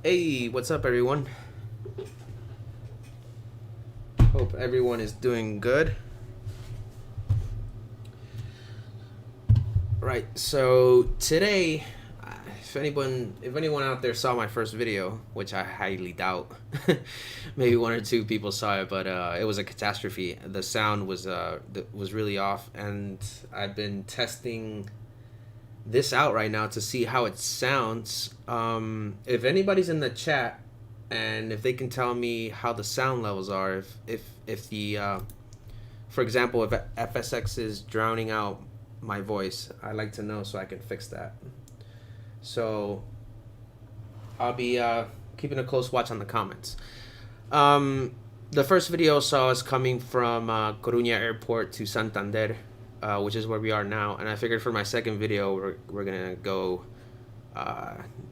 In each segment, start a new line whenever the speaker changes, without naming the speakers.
Hey, what's up, everyone? Hope everyone is doing good. Right, so today, if anyone out there saw my first video, which I highly doubt, maybe one or two people saw it, but it was a catastrophe. The sound was really off, and I've been testing this out right now to see how it sounds. If anybody's in the chat and if they can tell me how the sound levels are, if the for example, if FSX is drowning out my voice, I'd like to know so I can fix that. So I'll be keeping a close watch on the comments. The first video saw us coming from Coruña Airport to Santander, which is where we are now, and I figured for my second video we're gonna go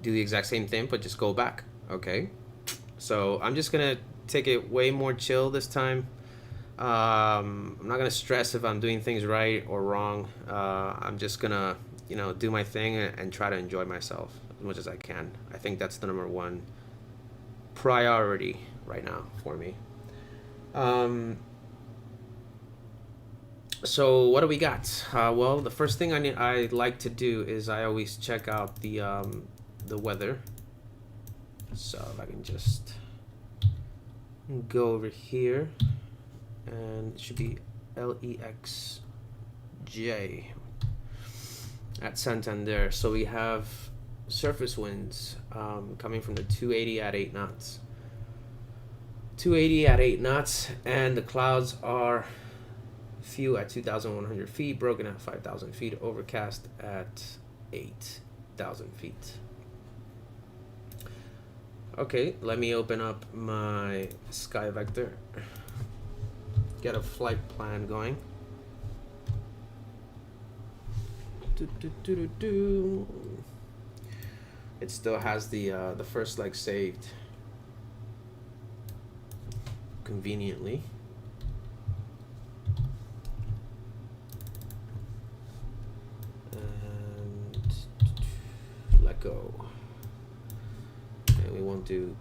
do the exact same thing but just go back. Okay, so I'm just gonna take it way more chill this time. I'm not gonna stress if I'm doing things right or wrong. I'm just gonna do my thing and try to enjoy myself as much as I can. I think that's the #1 priority right now for me. So what do we got? Well, the first thing I like to do is I always check out the weather. So if I can just go over here, and it should be LEXJ at Santander. So we have surface winds coming from the 280 at 8 knots. 280 at 8 knots, and the clouds are few at 2,100 feet, broken at 5,000 feet, overcast at 8,000 feet. Okay, let me open up my sky vector, get a flight plan going. It still has the first leg saved conveniently. Go, and we won't do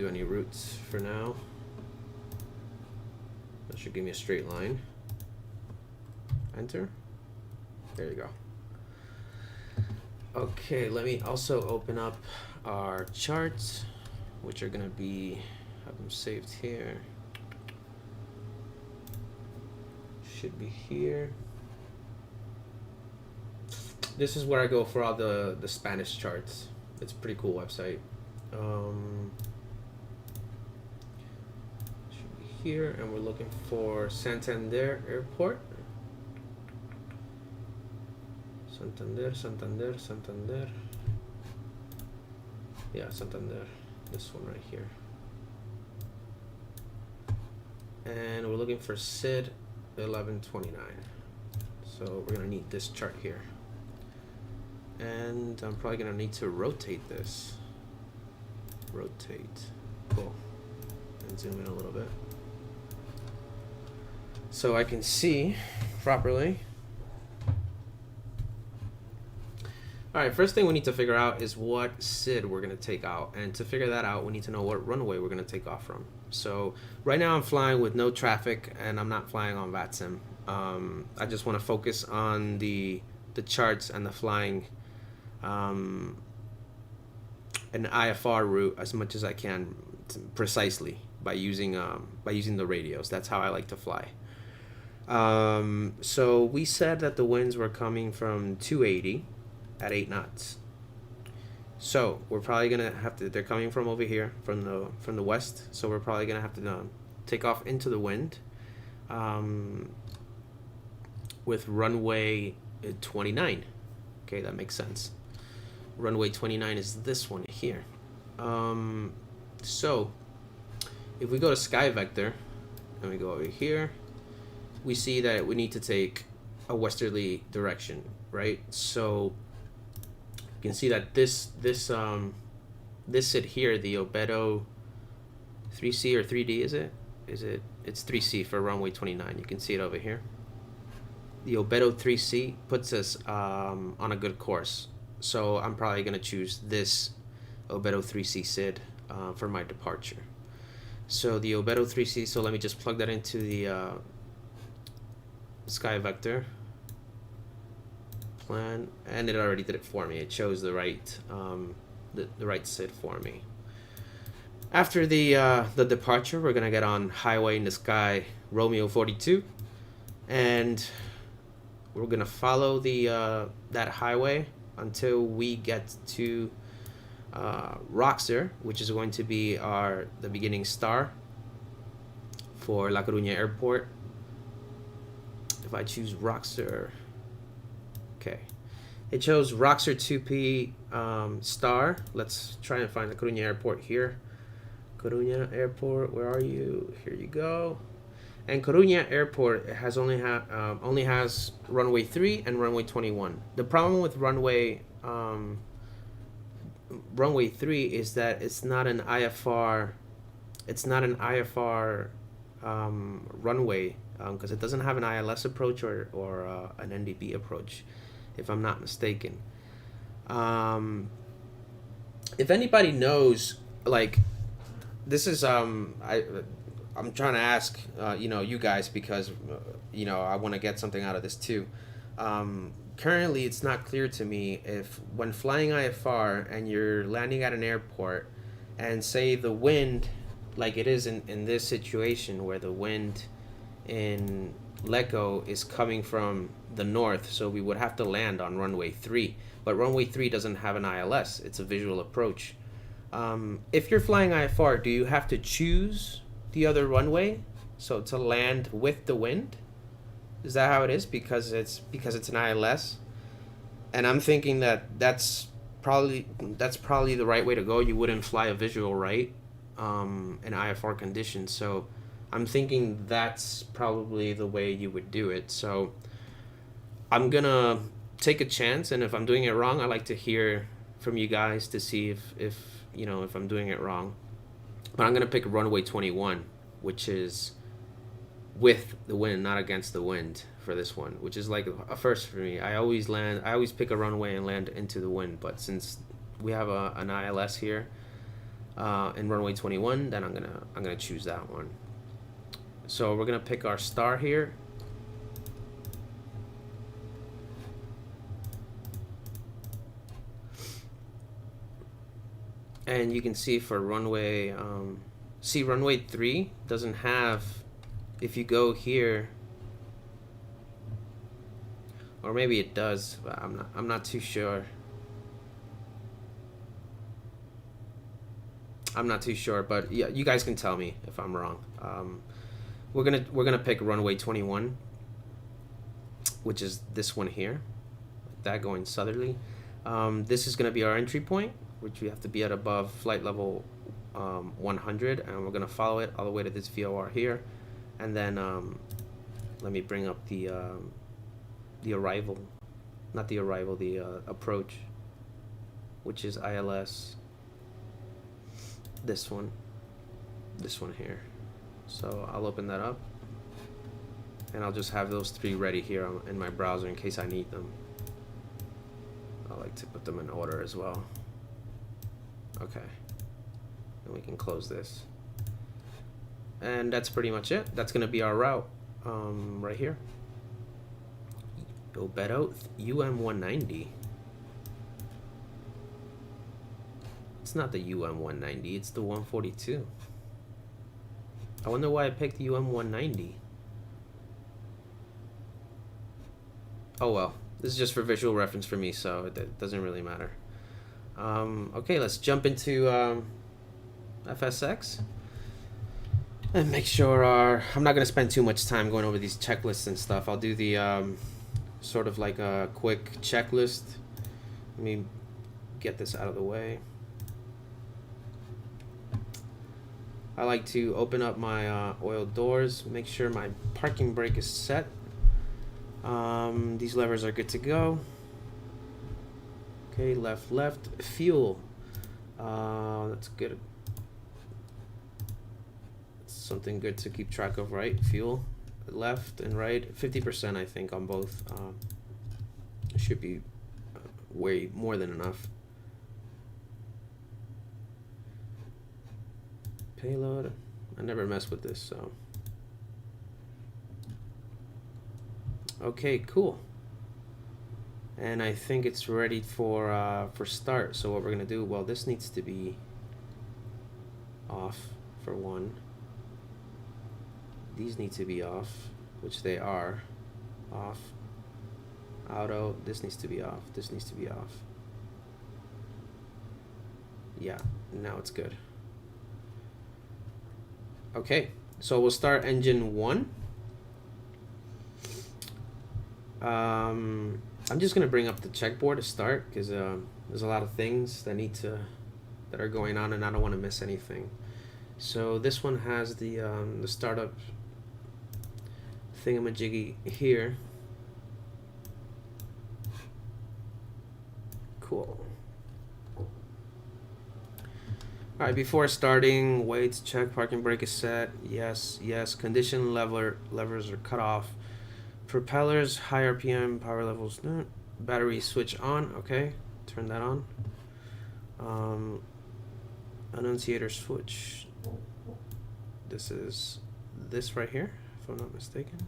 any routes for now. That should give me a straight line. Enter. There you go. Okay, let me also open up our charts, which are gonna have them saved here. Should be here. This is where I go for all the Spanish charts. It's a pretty cool website. Should be here, and we're looking for Santander Airport. Santander. Yeah, Santander. This one right here. And we're looking for SID 1129. So we're gonna need this chart here. And I'm probably gonna need to rotate this. Rotate. Cool. And zoom in a little bit so I can see properly. Alright, first thing we need to figure out is what SID we're gonna take out. And to figure that out, we need to know what runway we're gonna take off from. So right now I'm flying with no traffic, and I'm not flying on VATSIM. I just wanna focus on the charts and the flying an IFR route as much as I can, precisely by using the radios. That's how I like to fly. So we said that the winds were coming from 280 at 8 knots. So we're probably gonna have to. They're coming from over here, from the west. So we're probably gonna have to take off into the wind with runway 29. Okay, that makes sense. Runway 29 is this one here. So if we go to sky vector and we go over here, we see that we need to take a westerly direction, right? So you can see that this SID here, the Obedo 3C or 3D, it's 3C for runway 29. You can see it over here. The Obedo 3C puts us on a good course. So I'm probably going to choose this Obedo 3C SID for my departure. So the Obedo 3C, so let me just plug that into the sky vector plan, and it already did it for me. It chose the right the right SID for me. After the departure, we're gonna get on highway in the sky Romeo 42, and we're gonna follow the that highway until we get to Roxer, which is going to be the beginning star for La Coruña Airport. If I choose Roxer, okay, it chose Roxer 2P star. Let's try and find the Coruña Airport here. Coruña Airport, where are you? Here you go. And Coruña Airport has only has runway 3 and runway 21. The problem with runway 3 is that it's not an IFR. It's not an IFR runway because it doesn't have an ILS approach or an NDB approach, if I'm not mistaken. If anybody knows, like, this is I'm trying to ask you guys, because I want to get something out of this too. Currently, it's not clear to me if when flying IFR and you're landing at an airport and say the wind, like it is in this situation where the wind in LECO is coming from the north, so we would have to land on runway 3, but runway 3 doesn't have an ILS. It's a visual approach. If you're flying IFR, do you have to choose the other runway so to land with the wind? Is that how it is? Because it's an ILS, and I'm thinking that's probably the right way to go. You wouldn't fly a visual right in IFR conditions, so I'm thinking that's probably the way you would do it. So I'm gonna take a chance, and if I'm doing it wrong, I like to hear from you guys to see if I'm doing it wrong. But I'm gonna pick runway 21, which is with the wind, not against the wind, for this one, which is like a first for me. I always pick a runway and land into the wind, but since we have an ILS here in runway 21, then I'm gonna choose that one. So we're gonna pick our star here. And you can see for runway, runway 3 doesn't have, if you go here, or maybe it does, but I'm not too sure. I'm not too sure, but yeah, you guys can tell me if I'm wrong. We're gonna pick runway 21, which is this one here, that going southerly. This is gonna be our entry point, which we have to be at above flight level 100, and we're gonna follow it all the way to this VOR here, and then let me bring up the arrival, not the arrival, the approach, which is ILS. This one here. So I'll open that up, and I'll just have those 3 ready here in my browser in case I need them. I like to put them in order as well. Okay, and we can close this, and that's pretty much it. That's gonna be our route right here. Obedo UM190. It's not the UM190, it's the 142. I wonder why I picked the UM190. Oh well, this is just for visual reference for me, so it doesn't really matter. Okay, let's jump into FSX and make sure I'm not going to spend too much time going over these checklists and stuff. I'll do the sort of like a quick checklist. Let me get this out of the way. I like to open up my oil doors, make sure my parking brake is set. These levers are good to go. Okay, left, fuel. That's good. Something good to keep track of, right? Fuel, left and right, 50% I think on both. Should be way more than enough. payload. I never mess with this, so. Okay, cool. And I think it's ready for start. So what we're gonna do? Well, this needs to be off for one. These need to be off, which they are. Off. Auto. This needs to be off. This needs to be off. Yeah. Now it's good. Okay. So we'll start engine 1. I'm just gonna bring up the checkboard to start because there's a lot of things that that are going on, and I don't want to miss anything. So this one has the startup thingamajiggy here. Cool. All right, before starting, weights check, parking brake is set. Yes, yes. Condition levers are cut off. Propellers, high RPM, power levels. No. Battery switch on. Okay, turn that on. Annunciator switch. This is this right here, if I'm not mistaken.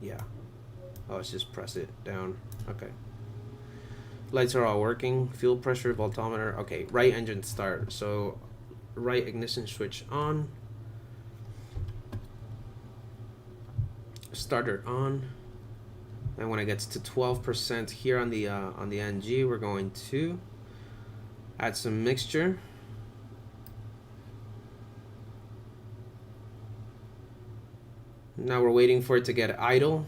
Yeah. Oh, let's just press it down. Okay. Lights are all working. Fuel pressure, voltometer. Okay, right engine start. So right ignition switch on. Starter on. And when it gets to 12% here on the NG, we're going to add some mixture. Now we're waiting for it to get idle.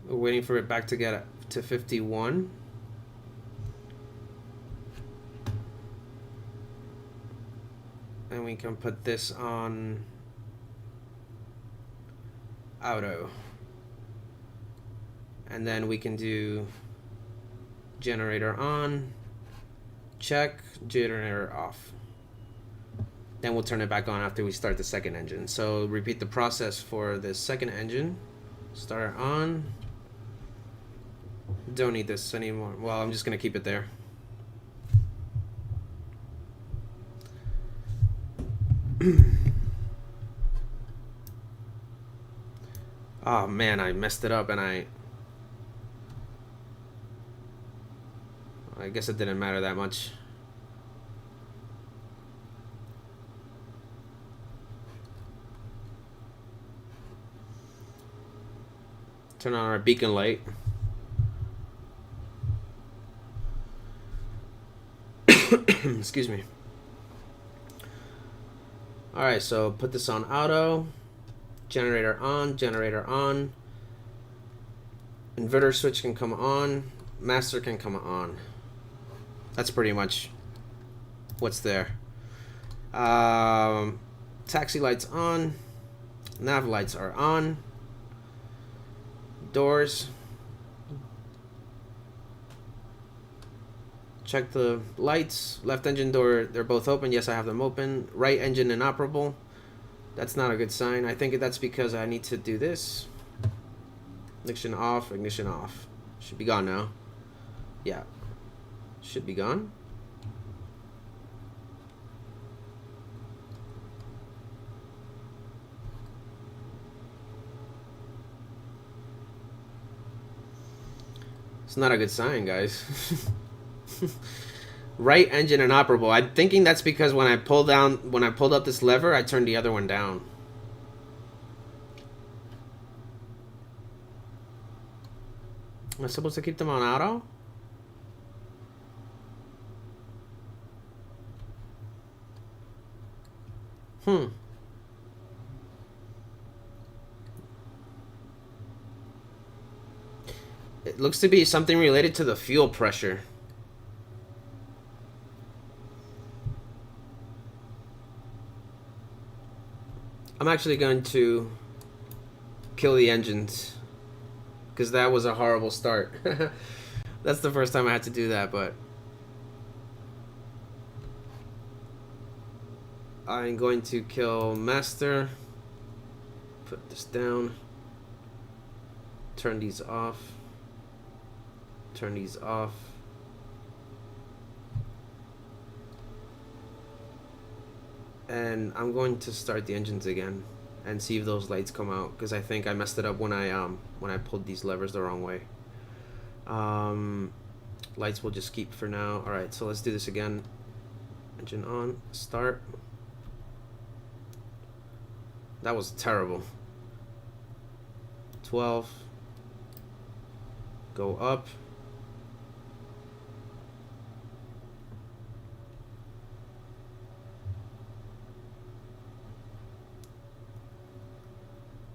We're waiting for it back to get to 51. And we can put this on auto. And then we can do generator on, check, generator off. Then we'll turn it back on after we start the second engine. So repeat the process for the second engine. Start on. Don't need this anymore. Well, I'm just gonna keep it there. Oh man, I messed it up, and I guess it didn't matter that much. Turn on our beacon light. Excuse me. Alright, so put this on auto. Generator on, generator on. Inverter switch can come on. Master can come on. That's pretty much what's there. Taxi lights on. Nav lights are on. Doors. Check the lights. Left engine door, they're both open. Yes, I have them open. Right engine inoperable. That's not a good sign. I think that's because I need to do this. Ignition off, ignition off. Should be gone now. Yeah. Should be gone. It's not a good sign, guys. Right engine inoperable. I'm thinking that's because when I pulled up this lever, I turned the other one down. Am I supposed to keep them on auto? It looks to be something related to the fuel pressure. I'm actually going to kill the engines because that was a horrible start. That's the first time I had to do that, but I'm going to kill master. Put this down. Turn these off. Turn these off. and I'm going to start the engines again and see if those lights come out, because I think I messed it up when I pulled these levers the wrong way. Lights will just keep for now. All right, so let's do this again. Engine on, start. That was terrible. 12. Go up.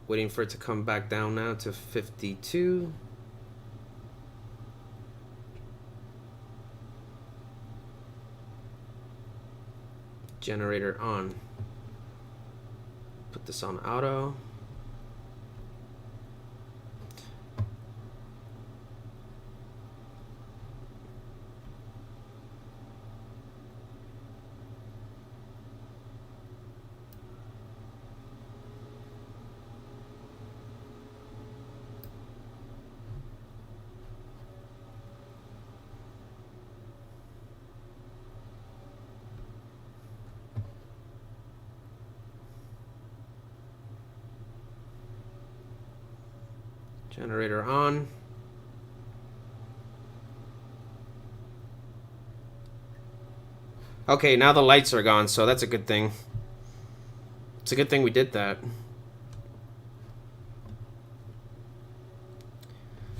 Waiting for it to come back down now to 52. Generator on. Put this on auto. Generator on. Okay, now the lights are gone, so that's a good thing. It's a good thing we did that.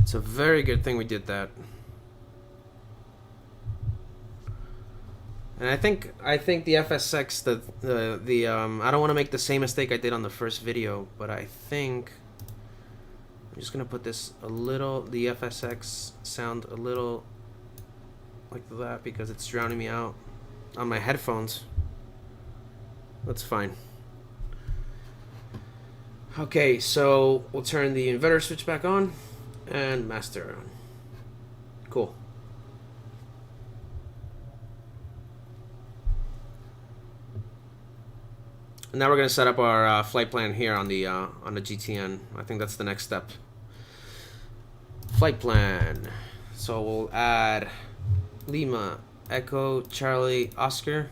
It's a very good thing we did that. And I think the FSX, I don't want to make the same mistake I did on the first video, but I think I'm just gonna put this a little, the FSX sound a little like that, because it's drowning me out on my headphones. That's fine. Okay, so we'll turn the inverter switch back on and master on. Cool. And now we're gonna set up our flight plan here on the GTN. I think that's the next step. Flight plan. So we'll add Lima, Echo, Charlie, Oscar.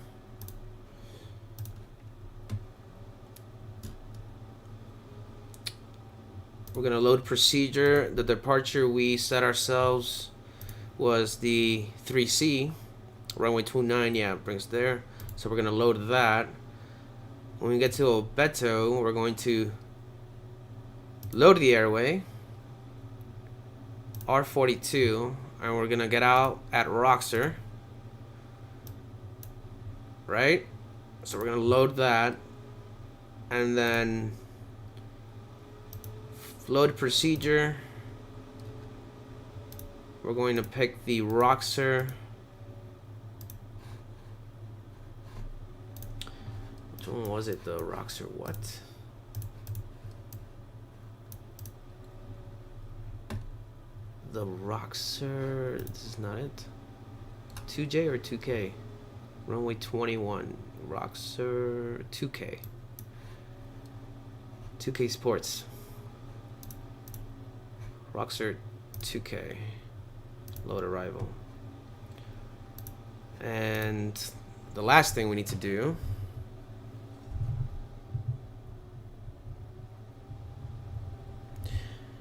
We're gonna load procedure. The departure we set ourselves was the 3C, runway 29. Yeah, it brings there. So we're gonna load that. When we get to Obeto, we're going to load the airway, R42, and we're gonna get out at Roxer, right? So we're gonna load that, and then load procedure. We're going to pick the Roxer. Which one was it? The Roxer what? The Roxer, this is not it. 2J or 2K? Runway 21. Roxer 2K. 2K Sports. Roxer 2K. Load arrival. And the last thing we need to do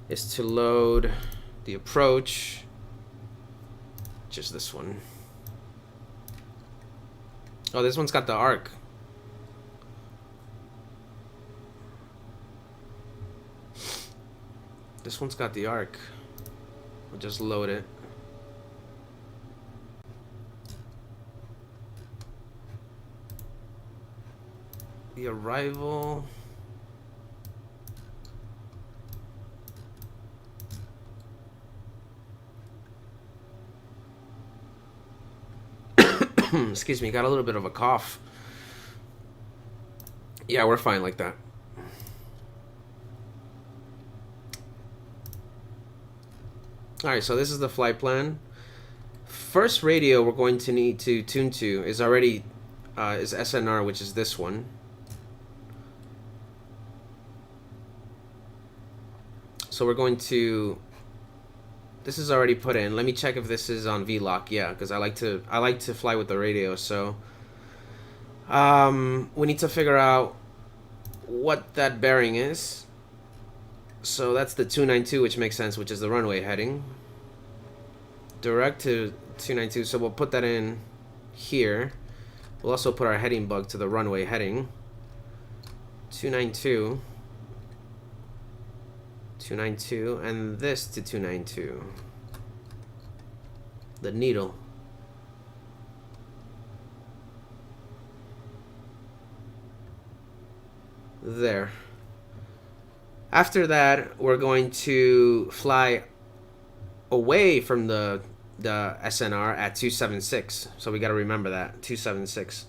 is to load the approach, just this one. Oh, this one's got the arc. This one's got the arc. We'll just load it. The arrival. Excuse me, got a little bit of a cough. Yeah, we're fine like that. Alright, so this is the flight plan. First radio we're going to need to tune to is already is SNR, which is this one. So we're going to, this is already put in. Let me check if this is on VLOC. Yeah, because I like to fly with the radio. So We need to figure out what that bearing is. So that's the 292, which makes sense, which is the runway heading. Direct to 292, so we'll put that in here. We'll also put our heading bug to the runway heading. 292. 292, and this to 292. The needle. There. After that, we're going to fly away from the SNR at 276. So we got to remember that, 276.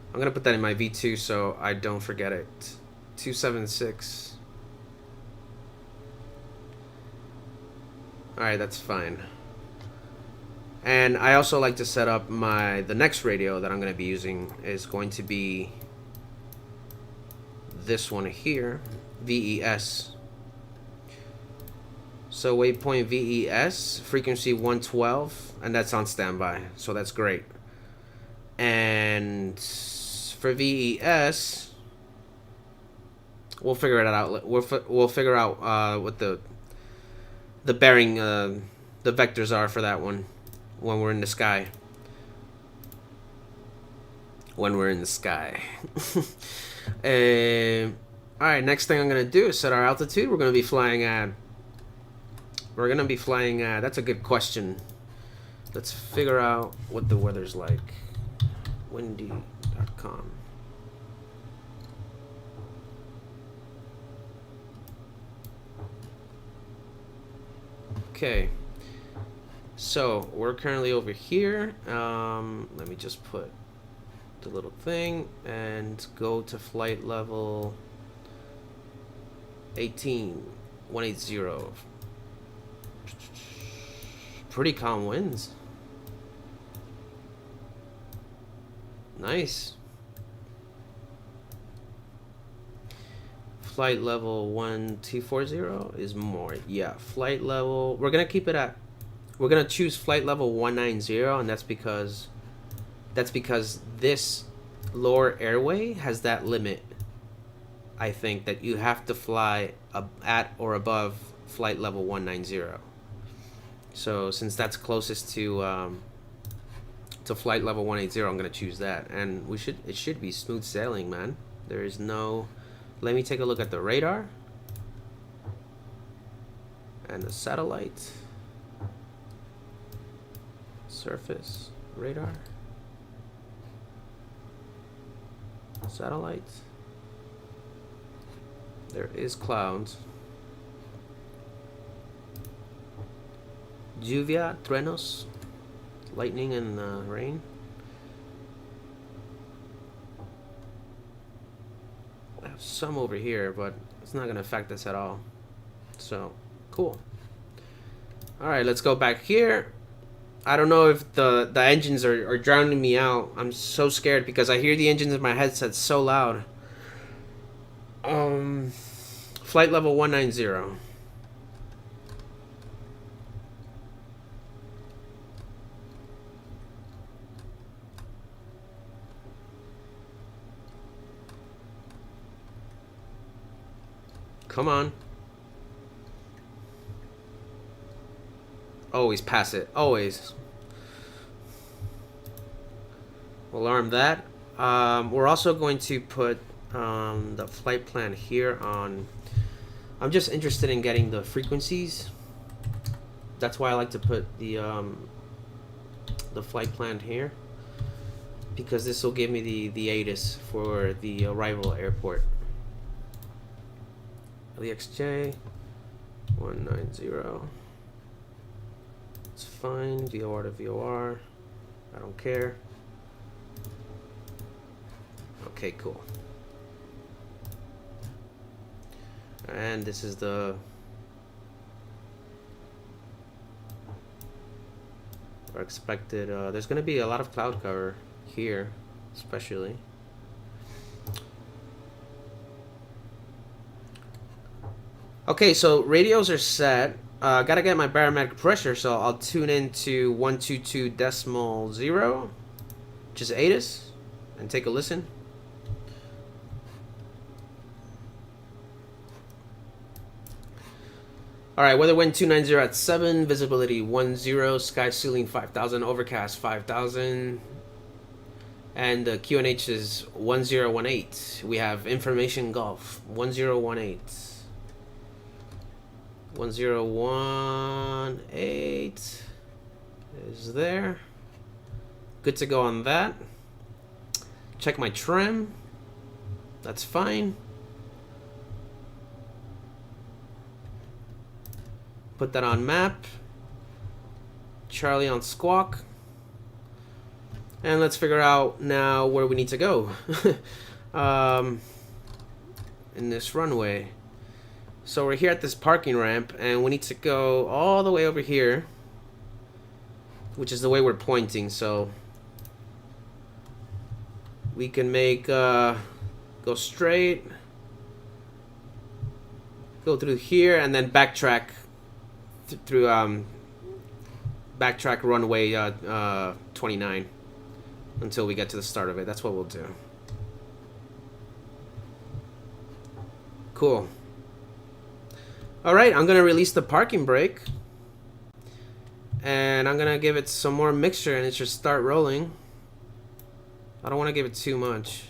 I'm going to put that in my V2 so I don't forget it. 276. All right, that's fine. And I also like to set up the next radio that I'm going to be using is going to be this one here, VES. So waypoint VES, frequency 112, and that's on standby, so that's great. And for VES, we'll figure it out. We'll figure out what the bearing, the vectors are for that one when we're in the sky. When we're in the sky. All right, next thing I'm gonna do is set our altitude. We're gonna be flying at. That's a good question. Let's figure out what the weather's like. Windy.com. Okay. So we're currently over here. Let me just put the little thing and go to flight level 180. Pretty calm winds. Nice. Flight level 1240 is more. Yeah, flight level, we're gonna keep it at, we're gonna choose flight level 190, and that's because this lower airway has that limit. I think that you have to fly at or above flight level 190. So since that's closest to flight level 180, I'm gonna choose that, and it should be smooth sailing, man. There is no. Let me take a look at the radar and the satellite. Surface radar. Satellite. There is clouds. Lluvia, truenos, lightning and rain. I have some over here, but it's not gonna affect us at all. So, cool. All right, let's go back here. I don't know if the engines are drowning me out. I'm so scared because I hear the engines in my headset so loud. Flight level 190. Come on. Always pass it. Always. We'll arm that. We're also going to put the flight plan here on. I'm just interested in getting the frequencies. That's why I like to put the flight plan here, because this will give me the ATIS for the arrival airport. LEXJ-190. It's fine. VOR to VOR. I don't care. Okay, cool. And this is our expected. There's going to be a lot of cloud cover here, especially. Okay, so radios are set. Gotta get my barometric pressure, so I'll tune into 122.0. just aid us and take a listen. All right, weather wind 290 at 7, visibility 10, sky ceiling 5,000, overcast 5,000, and the QNH is 1018. We have information Gulf 1018. 1018 is there. Good to go on that. Check my trim. That's fine. Put that on map. Charlie on squawk. And let's figure out now where we need to go in this runway. So we're here at this parking ramp, and we need to go all the way over here, which is the way we're pointing. So we can make go straight, go through here, and then backtrack through backtrack runway 29 until we get to the start of it. That's what we'll do. Cool. All right, I'm gonna release the parking brake, and I'm gonna give it some more mixture, and it should start rolling. I don't want to give it too much.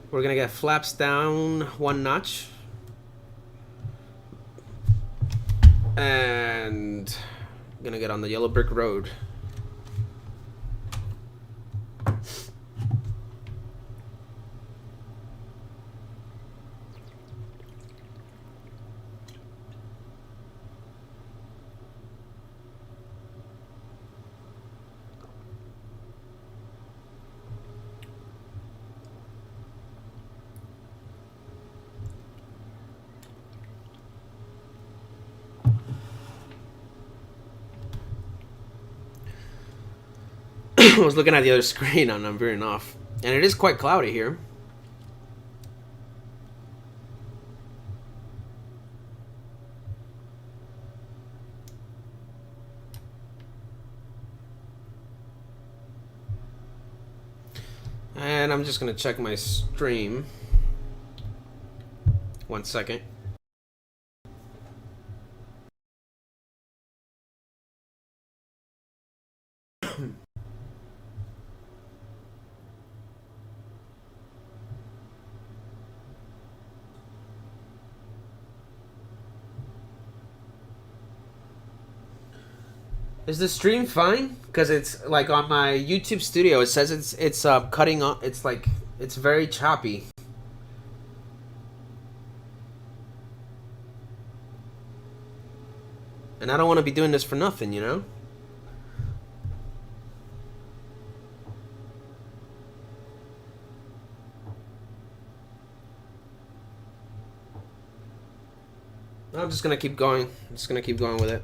We're gonna get flaps down 1 notch, and gonna get on the yellow brick road. I was looking at the other screen and I'm veering off. And it is quite cloudy here. And I'm just going to check my stream. 1 second. Is the stream fine? Because it's like on my YouTube studio, it says it's cutting off. It's like it's very choppy. And I don't want to be doing this for nothing, you know? I'm just gonna keep going. I'm just gonna keep going with it.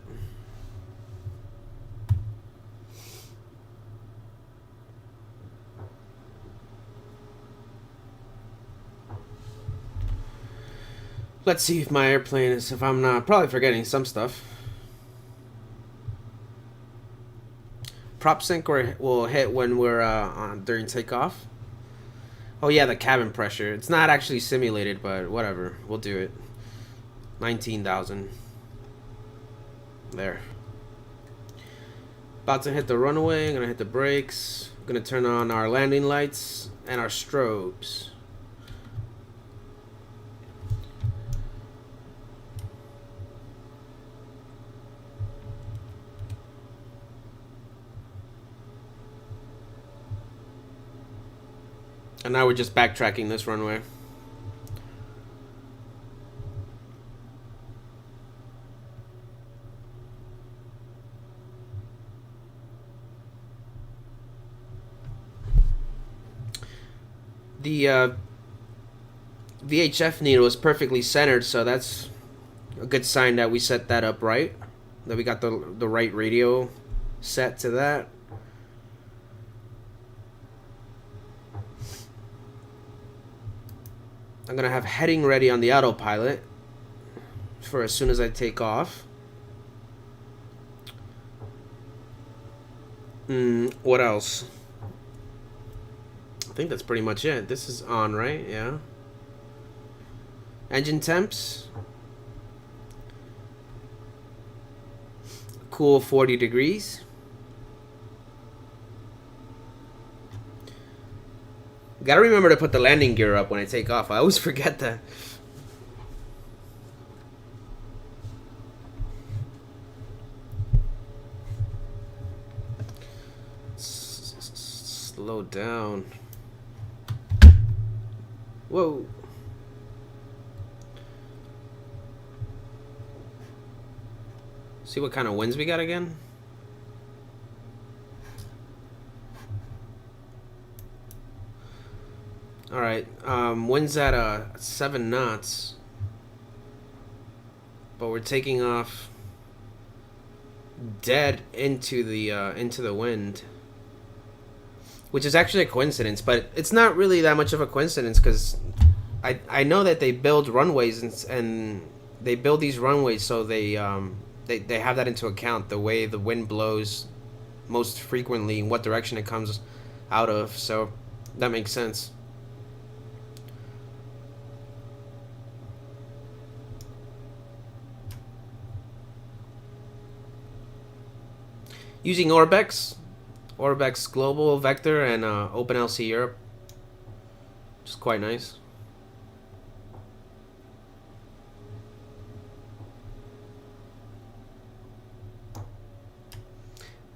Let's see if my airplane is, if I'm not, probably forgetting some stuff. Prop sync will hit when we're on during takeoff. Oh yeah, the cabin pressure. It's not actually simulated, but whatever. We'll do it. 19,000. There. About to hit the runway. I'm gonna hit the brakes. I'm gonna turn on our landing lights and our strobes. And now we're just backtracking this runway. The VHF needle is perfectly centered, so that's a good sign that we set that up right. That we got the right radio set to that. I'm gonna have heading ready on the autopilot for as soon as I take off. What else? I think that's pretty much it. This is on, right? Yeah. Engine temps. Cool 40 degrees. Gotta remember to put the landing gear up when I take off. I always forget that. Slow down. Whoa. See what kind of winds we got again? Alright, winds at 7 knots. But we're taking off dead into the wind. Which is actually a coincidence, but it's not really that much of a coincidence because I know that they build runways and they build these runways so they have that into account, the way the wind blows most frequently, what direction it comes out of, so that makes sense. Using ORBX Global Vector and OPENLC Europe, which is quite nice.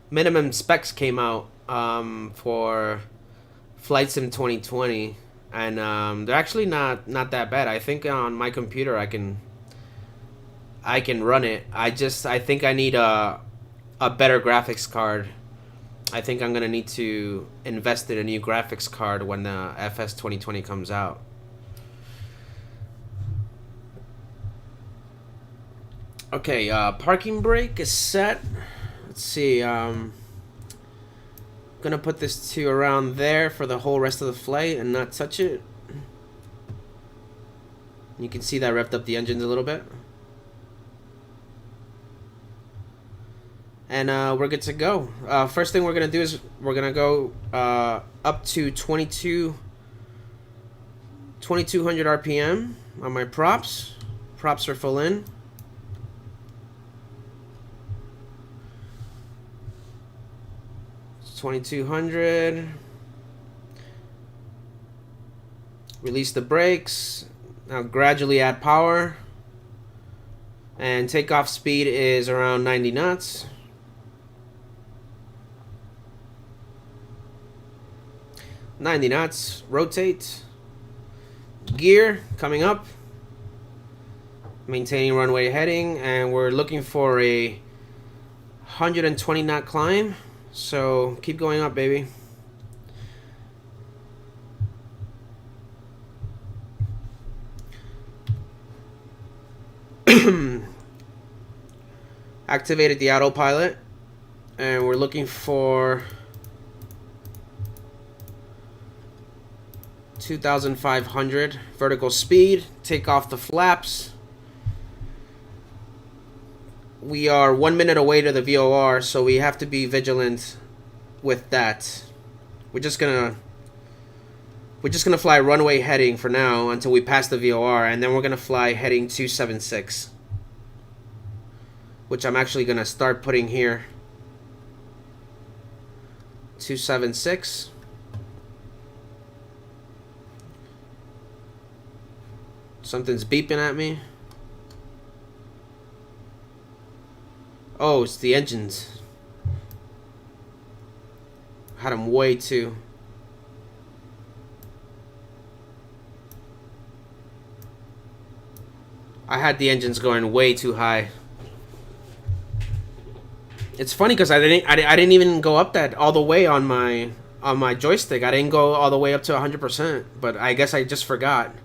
Minimum specs came out for Flight Sim 2020, and they're actually not that bad. I think on my computer I can run it. I think I need a better graphics card. I think I'm gonna need to invest in a new graphics card when the FS 2020 comes out. Okay, parking brake is set. Let's see. Gonna put this to around there for the whole rest of the flight and not touch it. You can see that revved up the engines a little bit. And we're good to go. First thing we're gonna do is we're gonna go up to 2200 RPM on my props. Props are full in. It's 2200. Release the brakes. Now gradually add power. And takeoff speed is around 90 knots. 90 knots, rotate, gear coming up, maintaining runway heading, and we're looking for a 120 knot climb, so keep going up, baby. Activated the autopilot, and we're looking for 2,500 vertical speed. Take off the flaps. We are 1 minute away to the VOR, so we have to be vigilant with that. We're just gonna fly runway heading for now until we pass the VOR, and then we're gonna fly heading 276, which I'm actually gonna start putting here. 276. Something's beeping at me. Oh, it's the engines. Had them way too. I had the engines going way too high. It's funny because I didn't even go up that all the way on my joystick. I didn't go all the way up to 100%, but I guess I just forgot.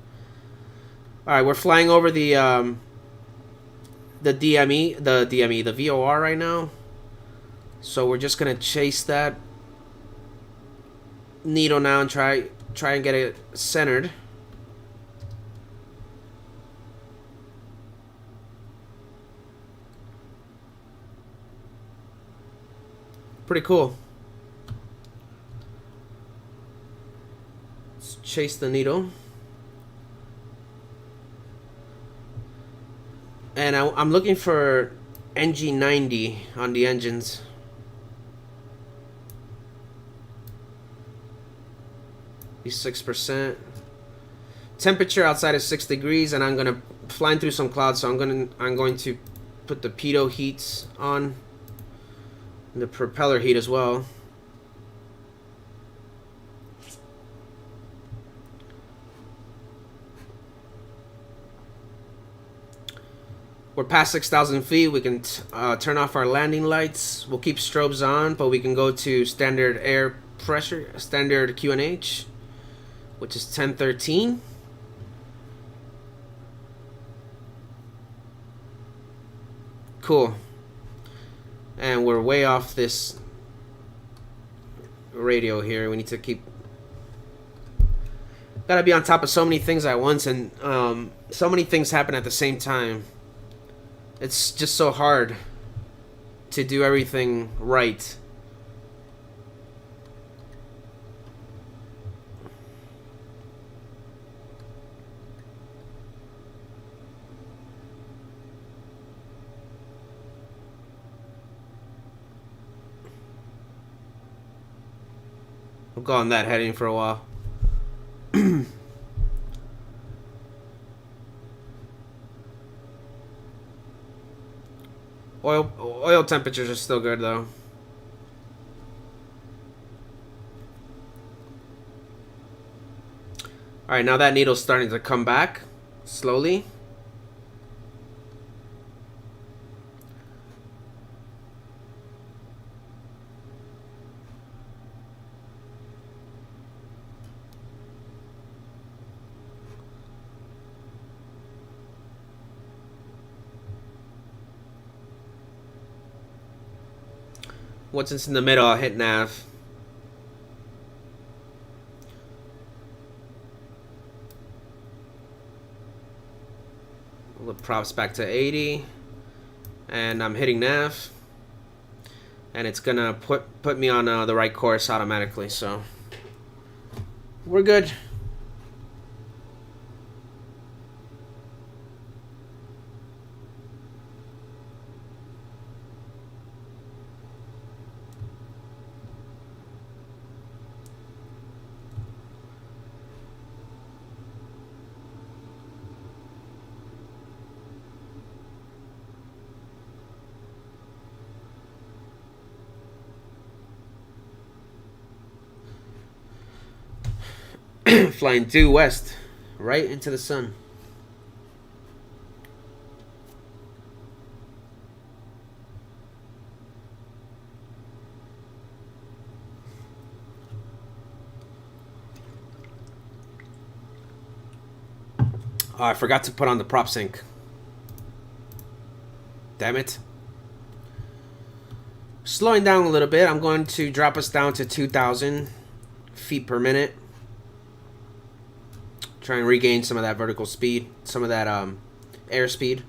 All right, we're flying over the VOR right now. So we're just gonna chase that needle now and try and get it centered. Pretty cool. Let's chase the needle. And I'm looking for NG90 on the engines. Be 6%. Temperature outside is 6 degrees, and I'm gonna flying through some clouds, so I'm going to put the pitot heats on, and the propeller heat as well. We're past 6,000 feet. We can turn off our landing lights. We'll keep strobes on, but we can go to standard air pressure, standard QNH, which is 1013. Cool. And we're way off this radio here. We need to keep... Gotta be on top of so many things at once, and so many things happen at the same time. It's just so hard to do everything right. We'll go on that heading for a while. Oil temperatures are still good though. Alright, now that needle's starting to come back slowly. Once it's in the middle, I'll hit nav. We'll props back to 80, and I'm hitting nav, and it's gonna put me on the right course automatically. So we're good. Flying due west, right into the sun. Oh, I forgot to put on the prop sync. Damn it. Slowing down a little bit, I'm going to drop us down to 2,000 feet per minute. Try and regain some of that vertical speed, some of that airspeed.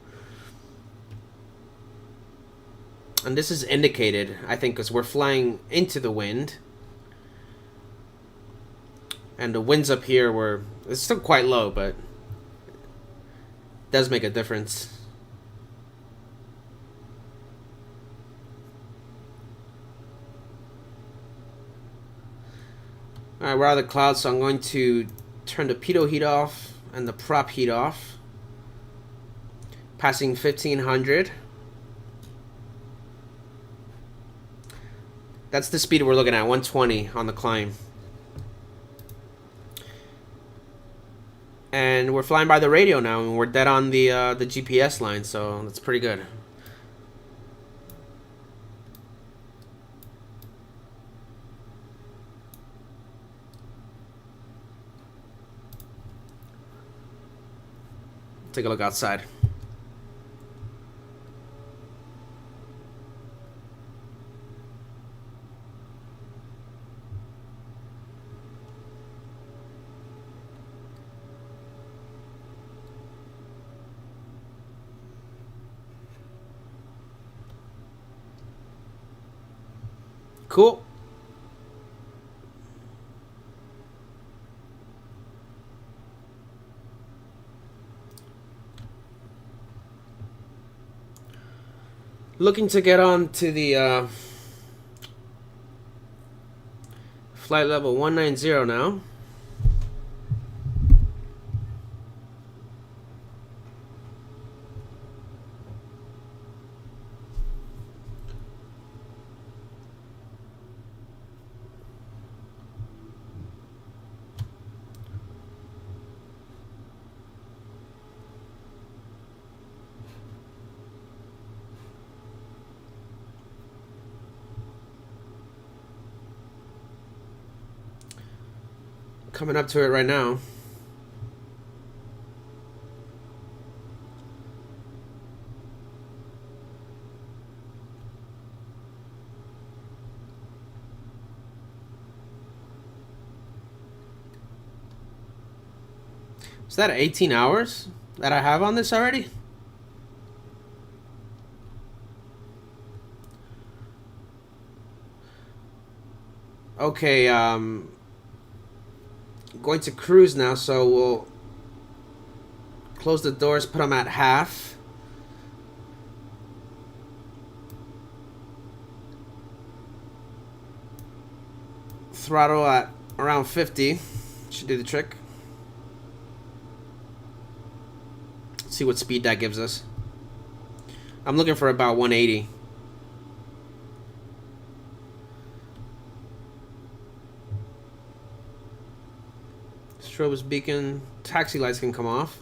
And this is indicated, I think, because we're flying into the wind. And the winds up here it's still quite low, but it does make a difference. Alright, we're out of the clouds, so I'm going to turn the pitot heat off and the prop heat off. Passing 1500. That's the speed we're looking at, 120 on the climb. And we're flying by the radio now, and we're dead on the GPS line, so that's pretty good. Take a look outside. Cool. Looking to get on to the flight level 190 now. Coming up to it right now. Is that 18 hours that I have on this already? Okay, going to cruise now, so we'll close the doors, put them at half. Throttle at around 50. Should do the trick. See what speed that gives us. I'm looking for about 180. Strobe's beacon, taxi lights can come off.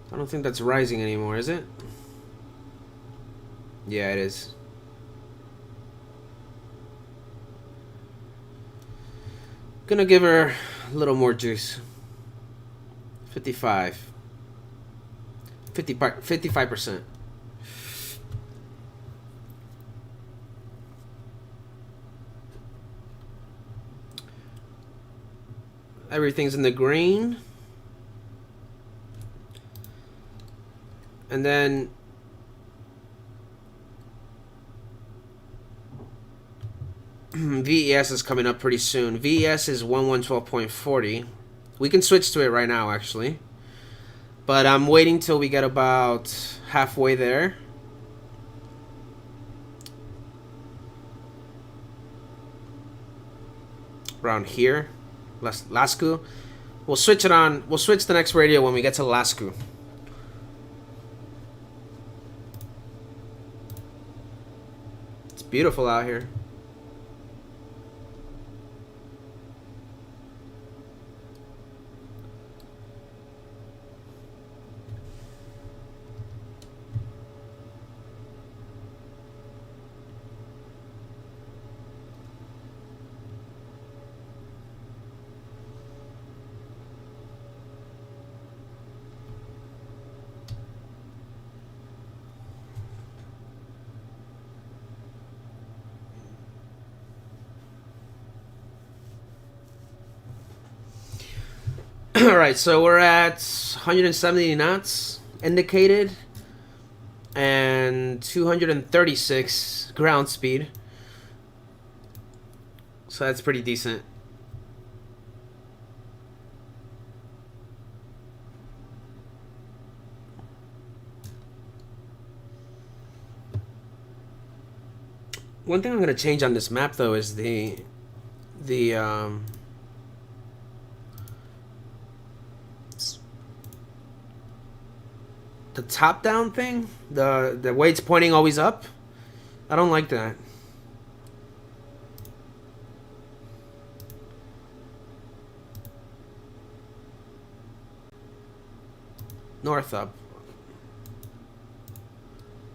I don't think that's rising anymore, is it? Yeah, it is. Gonna give her a little more juice. 55. 55%. Everything's in the green. And then VES is coming up pretty soon. VES is 1112.40. We can switch to it right now, actually. But I'm waiting till we get about halfway there. Around here. Lasku. We'll switch it on. We'll switch the next radio when we get to Lasku. It's beautiful out here. Alright, so we're at 170 knots indicated and 236 ground speed. So that's pretty decent. One thing I'm going to change on this map though is the top down thing, the way it's pointing always up. I don't like that. North up.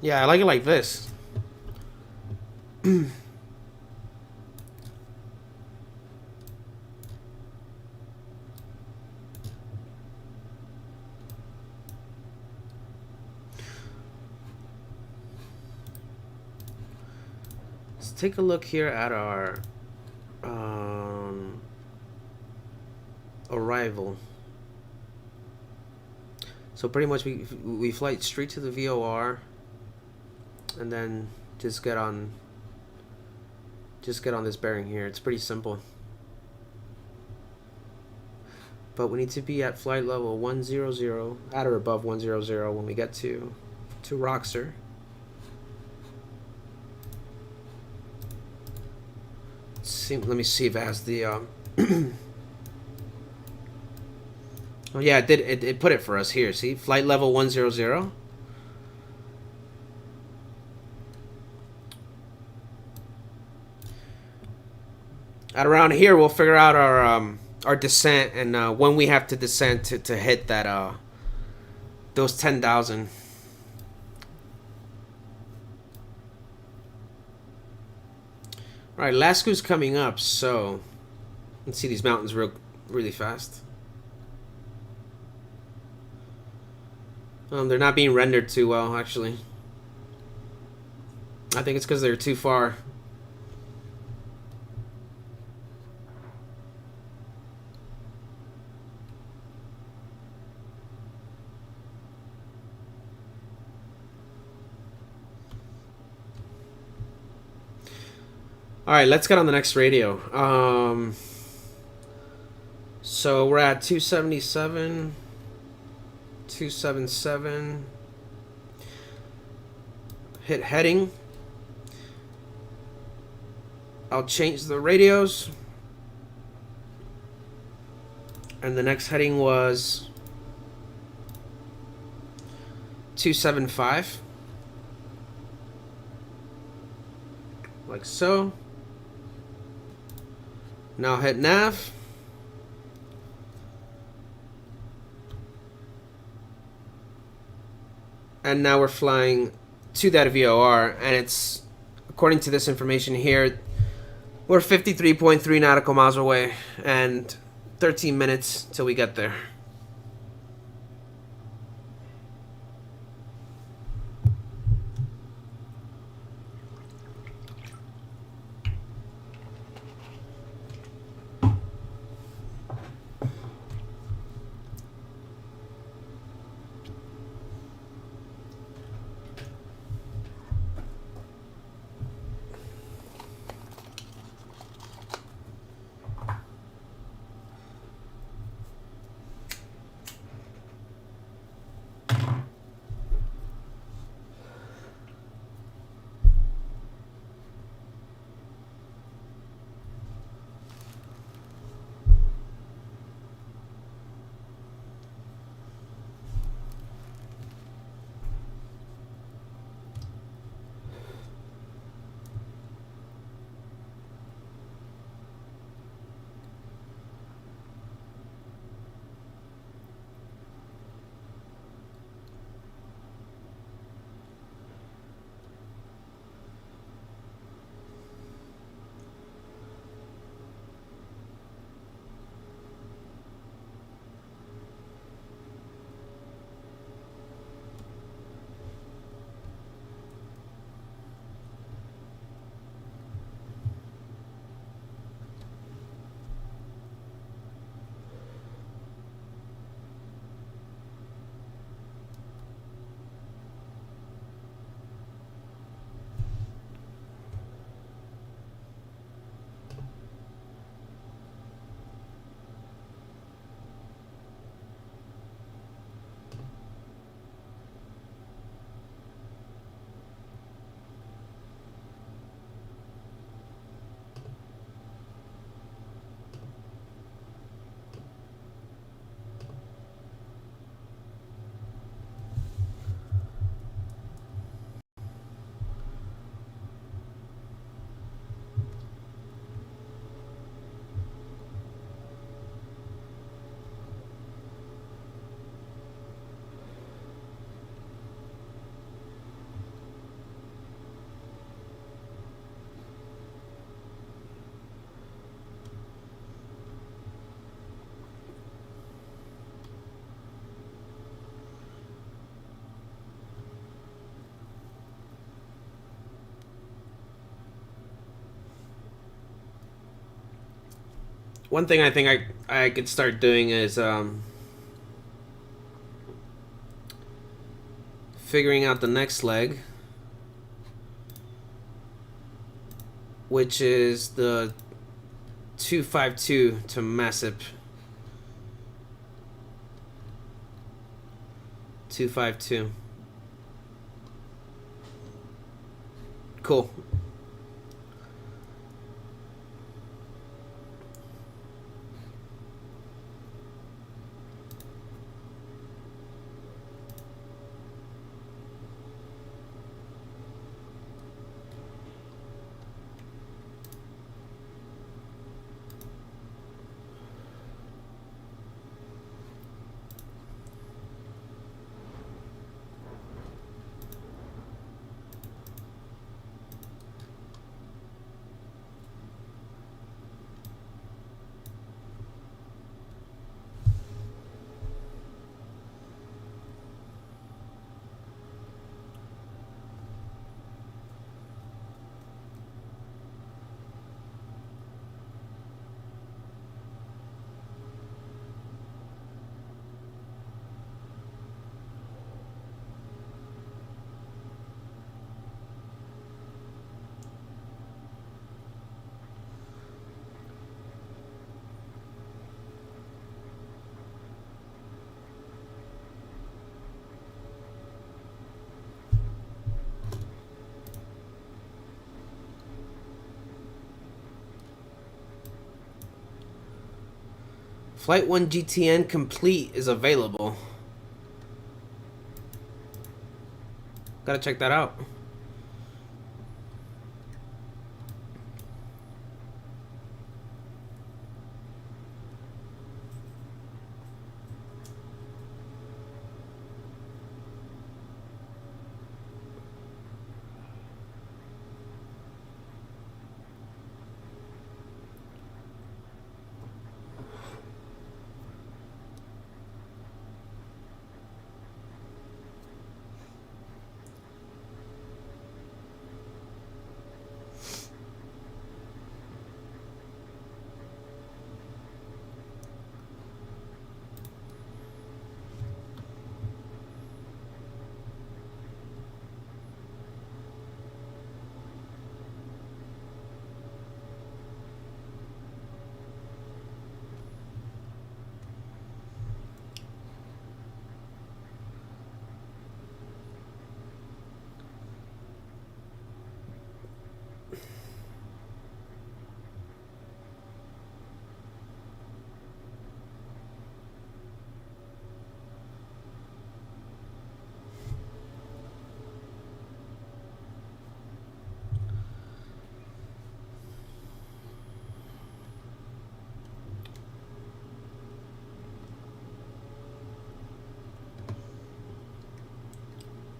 Yeah, I like it like this. Take a look here at our arrival. So pretty much we fly straight to the VOR and then just get on this bearing here. It's pretty simple. but we need to be at flight level 100, at or above 100 when we get to Roxer. Let me see if it has the oh yeah, it put it for us here. See, flight level 100. At around here, we'll figure out our descent and when we have to descend to hit that those 10,000. All right, Lascaux's coming up, so let's see these mountains really fast. They're not being rendered too well, actually. I think it's because they're too far. All right, let's get on the next radio. So we're at 277, 277. Hit heading. I'll change the radios. And the next heading was 275. Like so. Now hit nav. And now we're flying to that VOR, and it's, according to this information here, we're 53.3 nautical miles away and 13 minutes till we get there. One thing I think I could start doing is figuring out the next leg, which is the 252 to Massip. 252. Cool. Flight 1 GTN complete is available. Gotta check that out.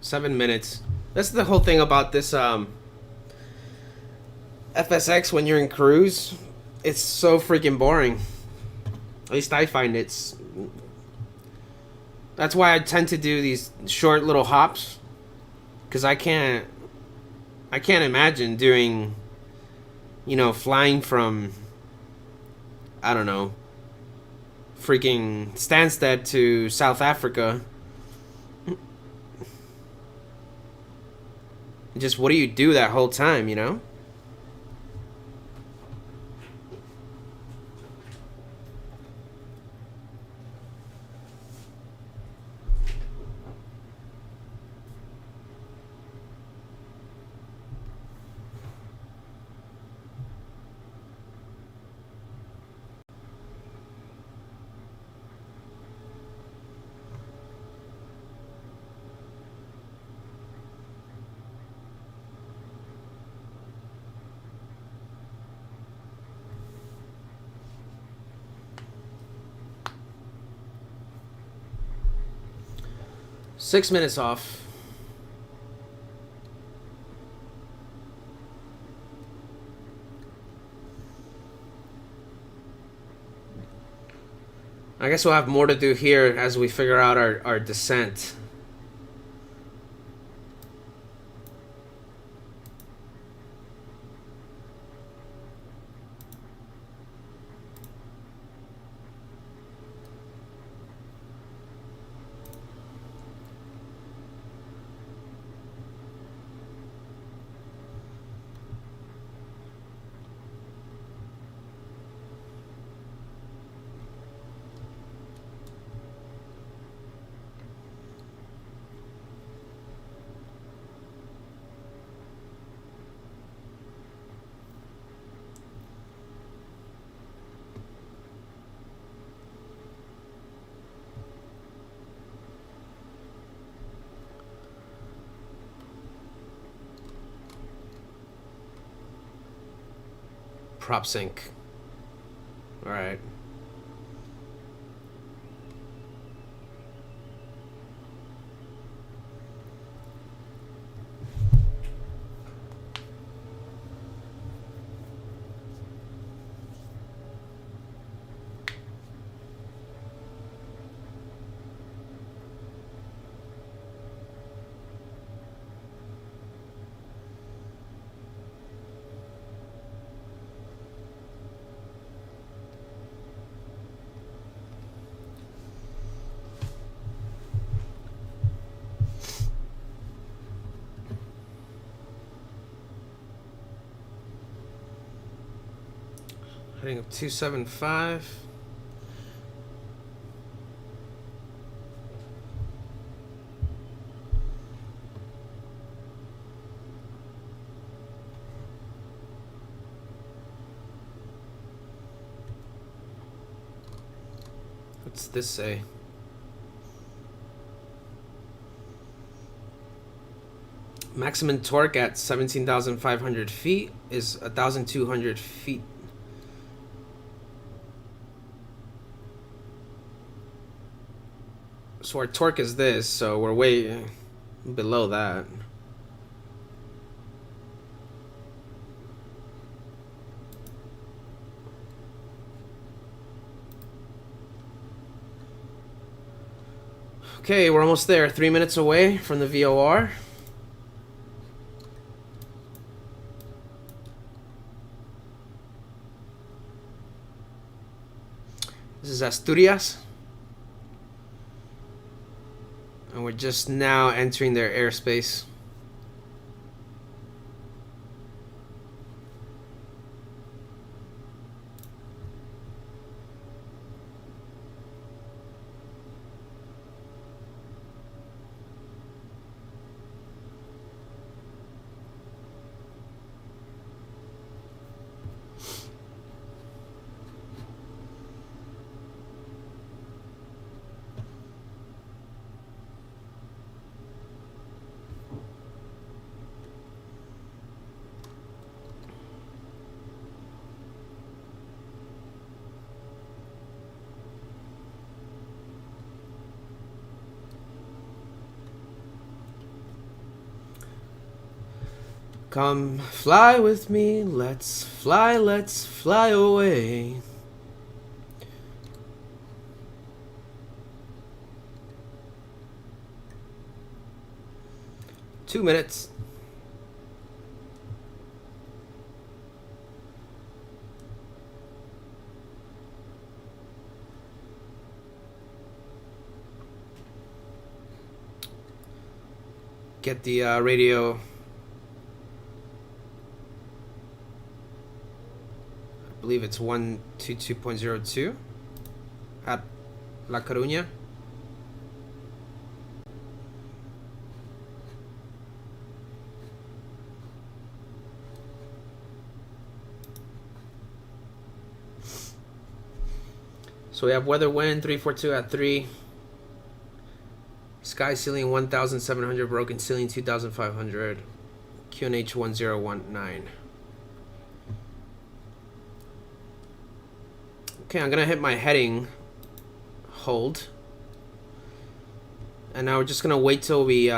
$7 minutes. That's the whole thing about this FSX when you're in cruise. It's so freaking boring. At least I find it's. That's why I tend to do these short little hops, because I can't imagine doing, flying from, I don't know, freaking Stansted to South Africa. Just what do you do that whole time, Six minutes off. I guess we'll have more to do here as we figure out our descent. crop sync. All right. Heading up 275. What's this say? Maximum torque at 17,500 feet is 1,200 feet. So our torque is this, so we're way below that. Okay, we're almost there. 3 minutes away from the VOR. This is Asturias. And we're just now entering their airspace. Come fly with me, let's fly away. Two minutes. Get the radio. I believe it's 122.02 at La Coruña. So we have weather wind 342 at 3. Sky ceiling 1,700, broken ceiling 2,500. QNH 1019. Okay, I'm gonna hit my heading hold. And now we're just gonna wait till we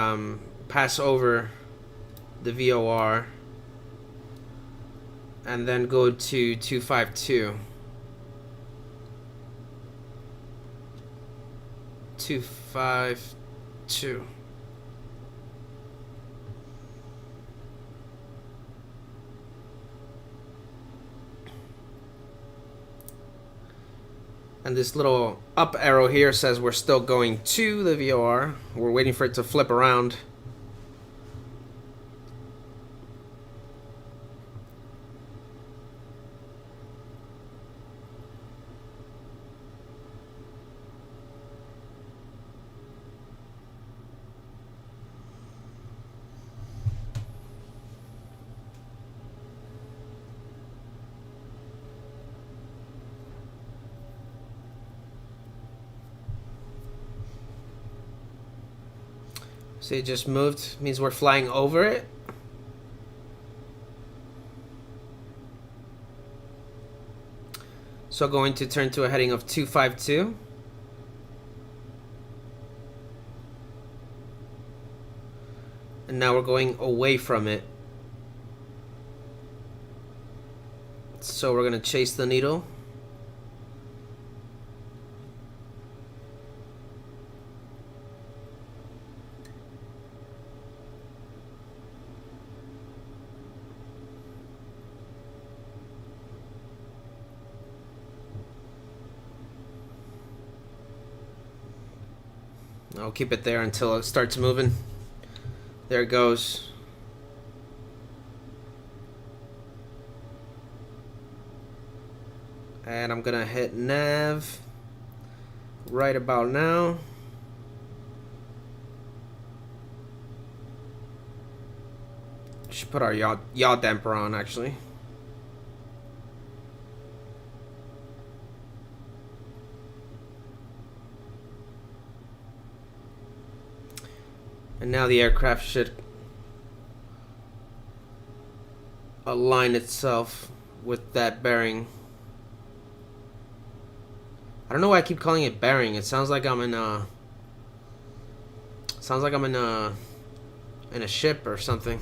pass over the VOR and then go to 252. 252. And this little up arrow here says we're still going to the VOR. We're waiting for it to flip around. So it just moved, means we're flying over it. So going to turn to a heading of 252. And now we're going away from it. So we're going to chase the needle. I'll keep it there until it starts moving. There it goes. And I'm gonna hit nav right about now. Should put our yaw damper on actually. And now the aircraft should align itself with that bearing. I don't know why I keep calling it bearing. It sounds like I'm in a ship or something.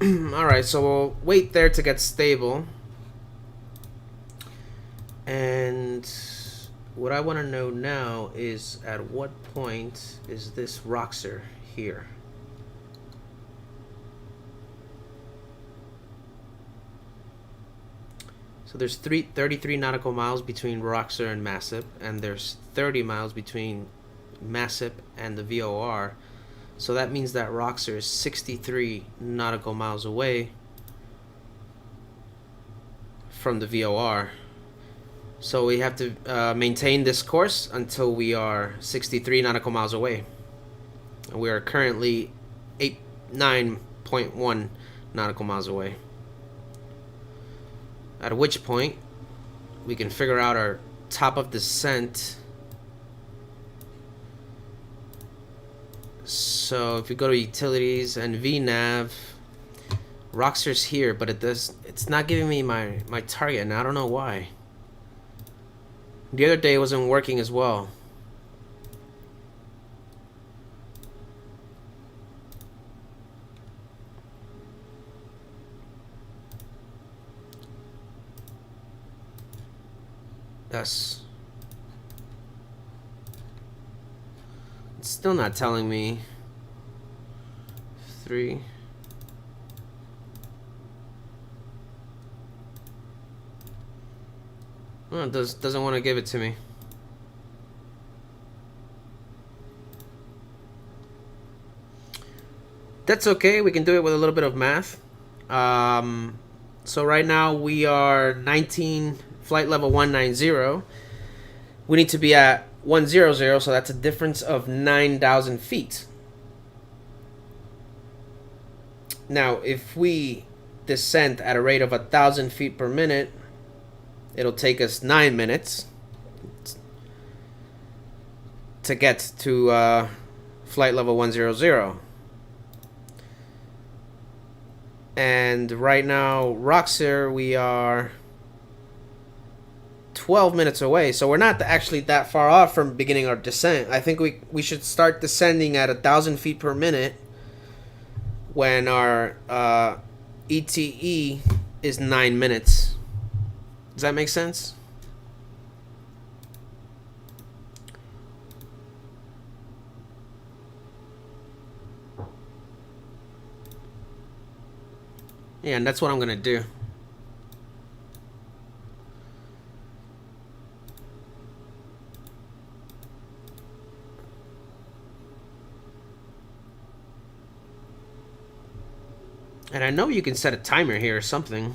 All right, so we'll wait there to get stable. And what I want to know now is at what point is this Roxer here? So there's 33 nautical miles between Roxer and Massip, and there's 30 miles between Massip and the VOR. So that means that Roxer is 63 nautical miles away from the VOR. So we have to maintain this course until we are 63 nautical miles away. And we are currently 9.1 nautical miles away. At which point we can figure out our top of descent. So if we go to utilities and VNav, Roxer's here, but it's not giving me my target, and I don't know why. The other day it wasn't working as well. Yes. It's still not telling me. 3. Oh, it doesn't want to give it to me. That's okay. We can do it with a little bit of math. So right now we are 19, flight level 190. We need to be at 100, so that's a difference of 9,000 feet. Now, if we descend at a rate of 1,000 feet per minute, it'll take us 9 minutes to get to flight level 100. And right now, Roxer, we are 12 minutes away, so we're not actually that far off from beginning our descent. I think we should start descending at 1,000 feet per minute when our ETE is 9 minutes. Does that make sense? Yeah, and that's what I'm gonna do. And I know you can set a timer here or something.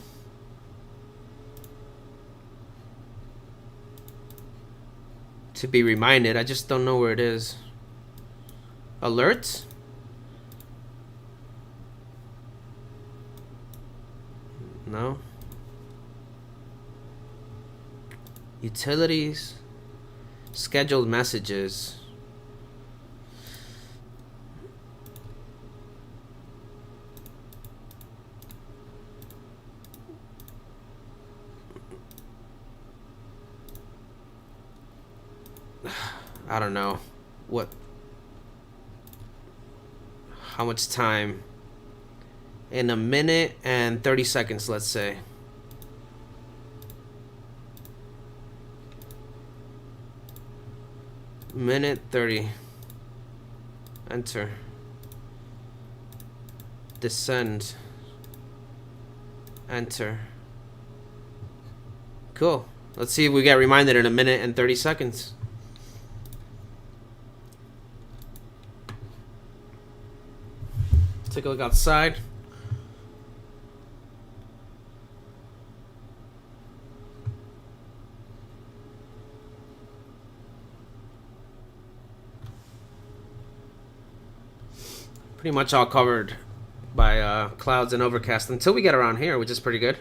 To be reminded, I just don't know where it is. Alerts? No. Utilities. Scheduled messages. I don't know how much time. In a minute and 30 seconds, let's say. Minute 30. Enter. Descend. Enter. Cool. Let's see if we get reminded in a minute and 30 seconds. Take a look outside. Pretty much all covered by clouds and overcast until we get around here, which is pretty good.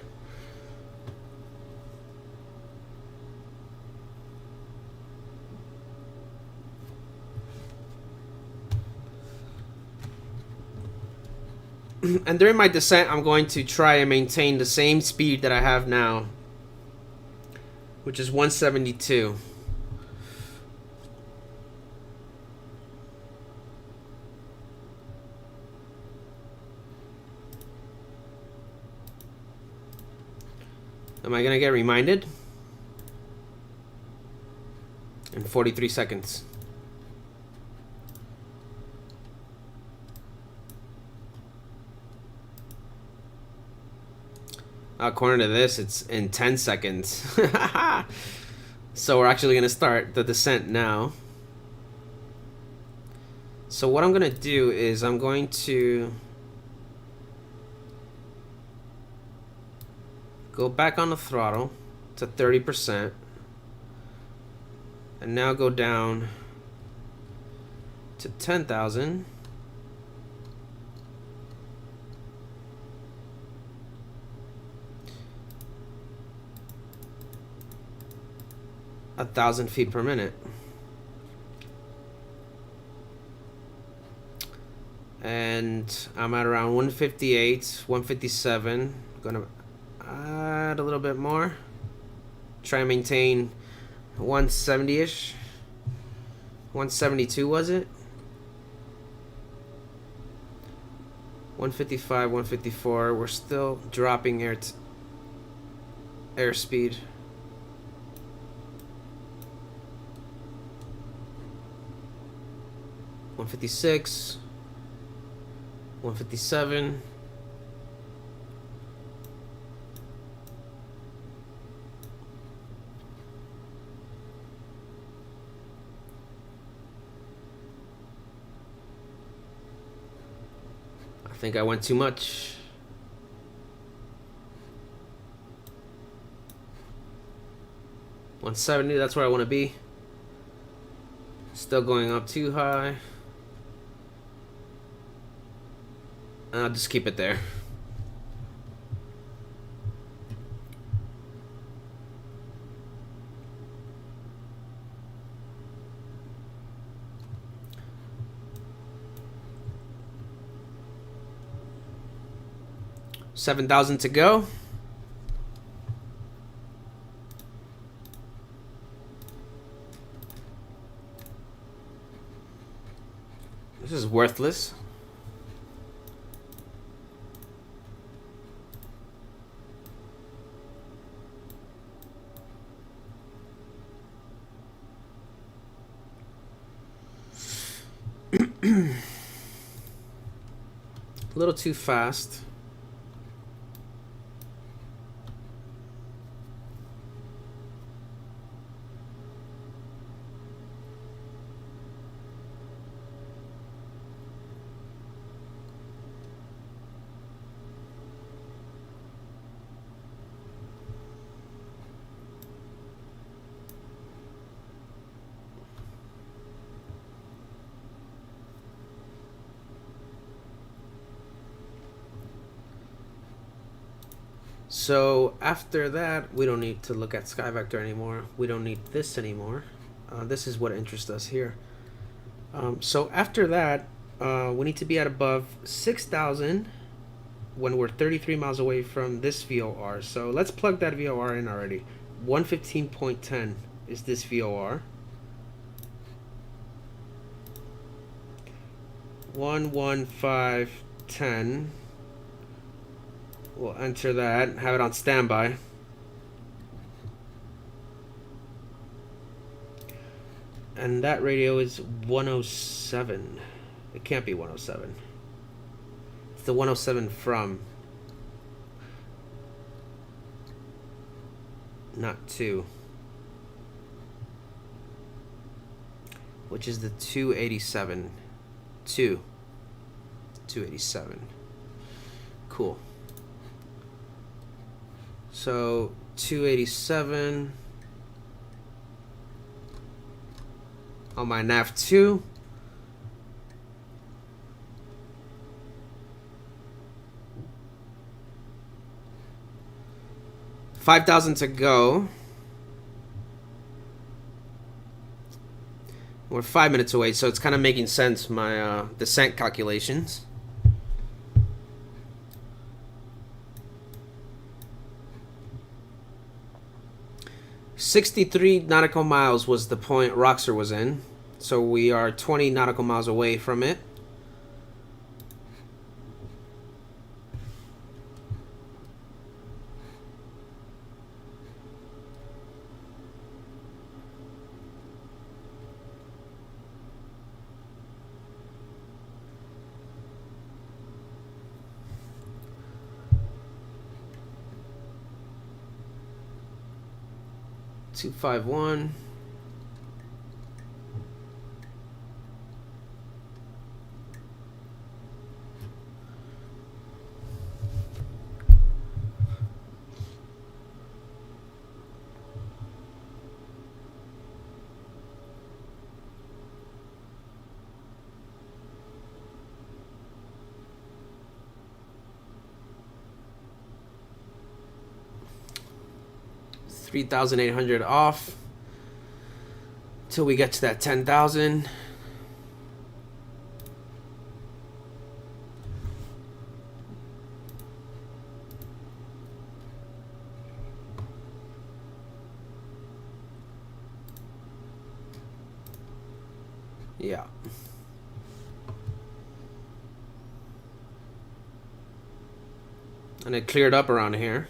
And during my descent, I'm going to try and maintain the same speed that I have now, which is 172. Am I gonna get reminded? In 43 seconds. According to this, it's in 10 seconds. So we're actually gonna start the descent now. So what I'm gonna do is I'm going to go back on the throttle to 30%, and now go down to 10,000. A 1,000 feet per minute. And I'm at around 158, 157. Gonna add a little bit more. Try and maintain 170-ish. 172 was it? 155, 154. We're still dropping airspeed. 156, 157. I think I went too much. $170, that's where I want to be. Still going up too high. I'll just keep it there. $7,000 to go. This is worthless. A little too fast. So after that, we don't need to look at sky vector anymore. We don't need this anymore. This is what interests us here. So after that, we need to be at above 6,000 when we're 33 miles away from this VOR. So let's plug that VOR in already. 115.10 is this VOR. 11510. We'll enter that, have it on standby. And that radio is 107. It can't be 107. It's the 107 from. Not 2. Which is the 287. 287. Cool. So 287 on my nav2. $5,000 to go. We're 5 minutes away, so it's kind of making sense, my descent calculations. "63 nautical miles was the point Roxer was in, so we are 20 nautical miles away from it. $251. $3,800 off till we get to that 10,000. Yeah. And it cleared up around here.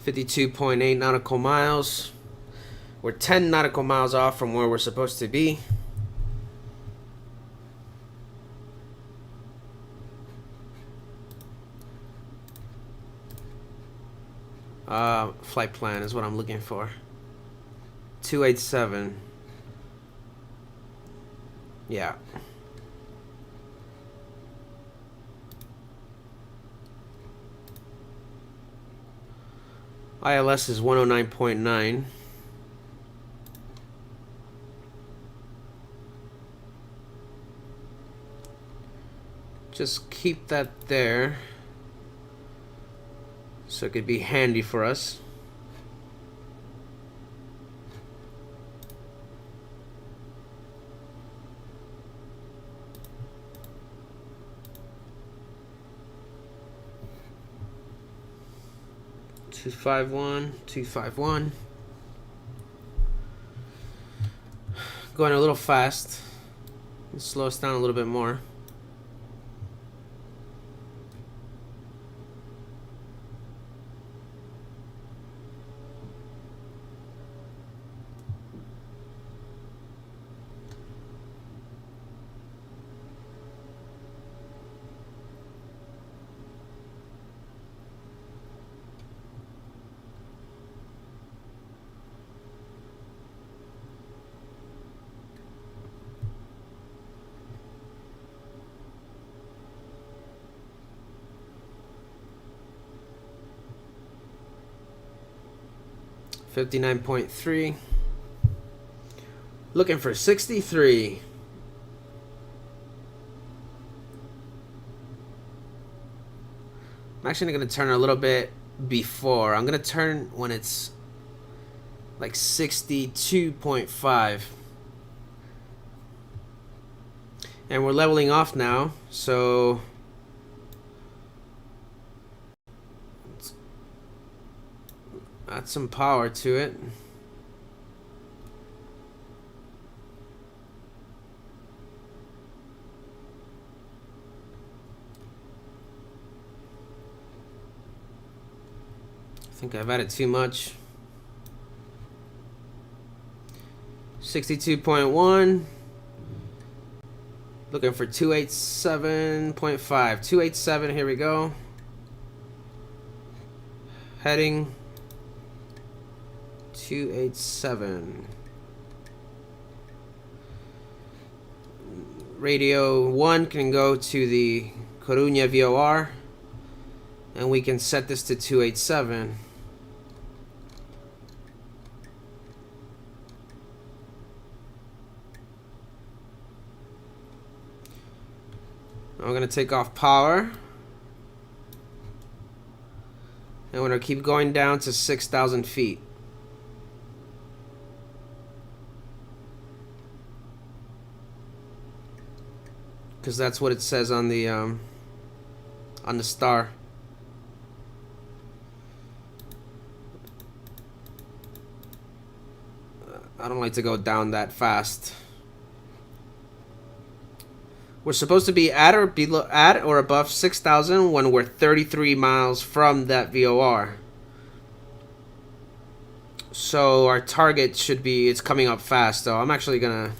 $52.8 nautical miles. We're 10 nautical miles off from where we're supposed to be. Flight plan is what I'm looking for. 287. Yeah. ILS is 109.9. Just keep that there so it could be handy for us. Two five one. Going a little fast. Let's slow us down a little bit more. 59.3. Looking for 63. I'm actually going to turn a little bit before. I'm going to turn when it's like 62.5. And we're leveling off now, so let's add some power to it. I think I've added too much. 62.1. Looking for 287.5. 287, here we go. Heading 287. Radio 1 can go to the Coruña VOR. And we can set this to 287. I'm going to take off power. And we're going to keep going down to 6,000 feet. Because that's what it says on the star. I don't like to go down that fast. We're supposed to be at or above 6,000 when we're 33 miles from that VOR. So our target should be, it's coming up fast, so I'm actually gonna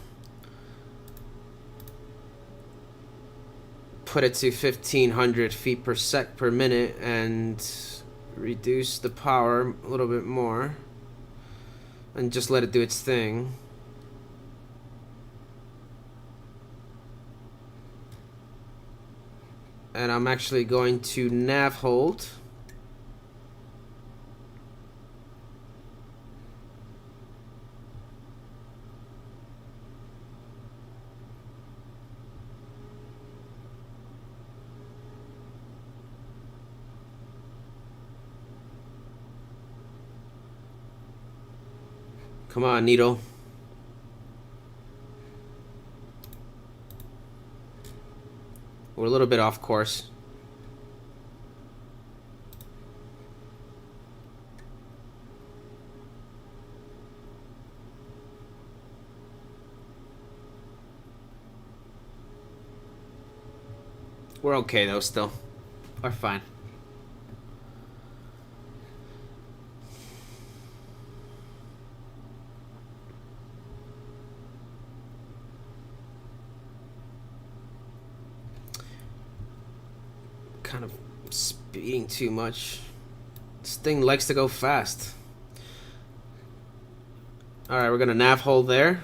put it to 1,500 feet per minute and reduce the power a little bit more and just let it do its thing. And I'm actually going to nav hold. Come on, needle. We're a little bit off course. We're okay though still. We're fine. Kind of speeding too much. This thing likes to go fast. Alright, we're gonna nav hold there.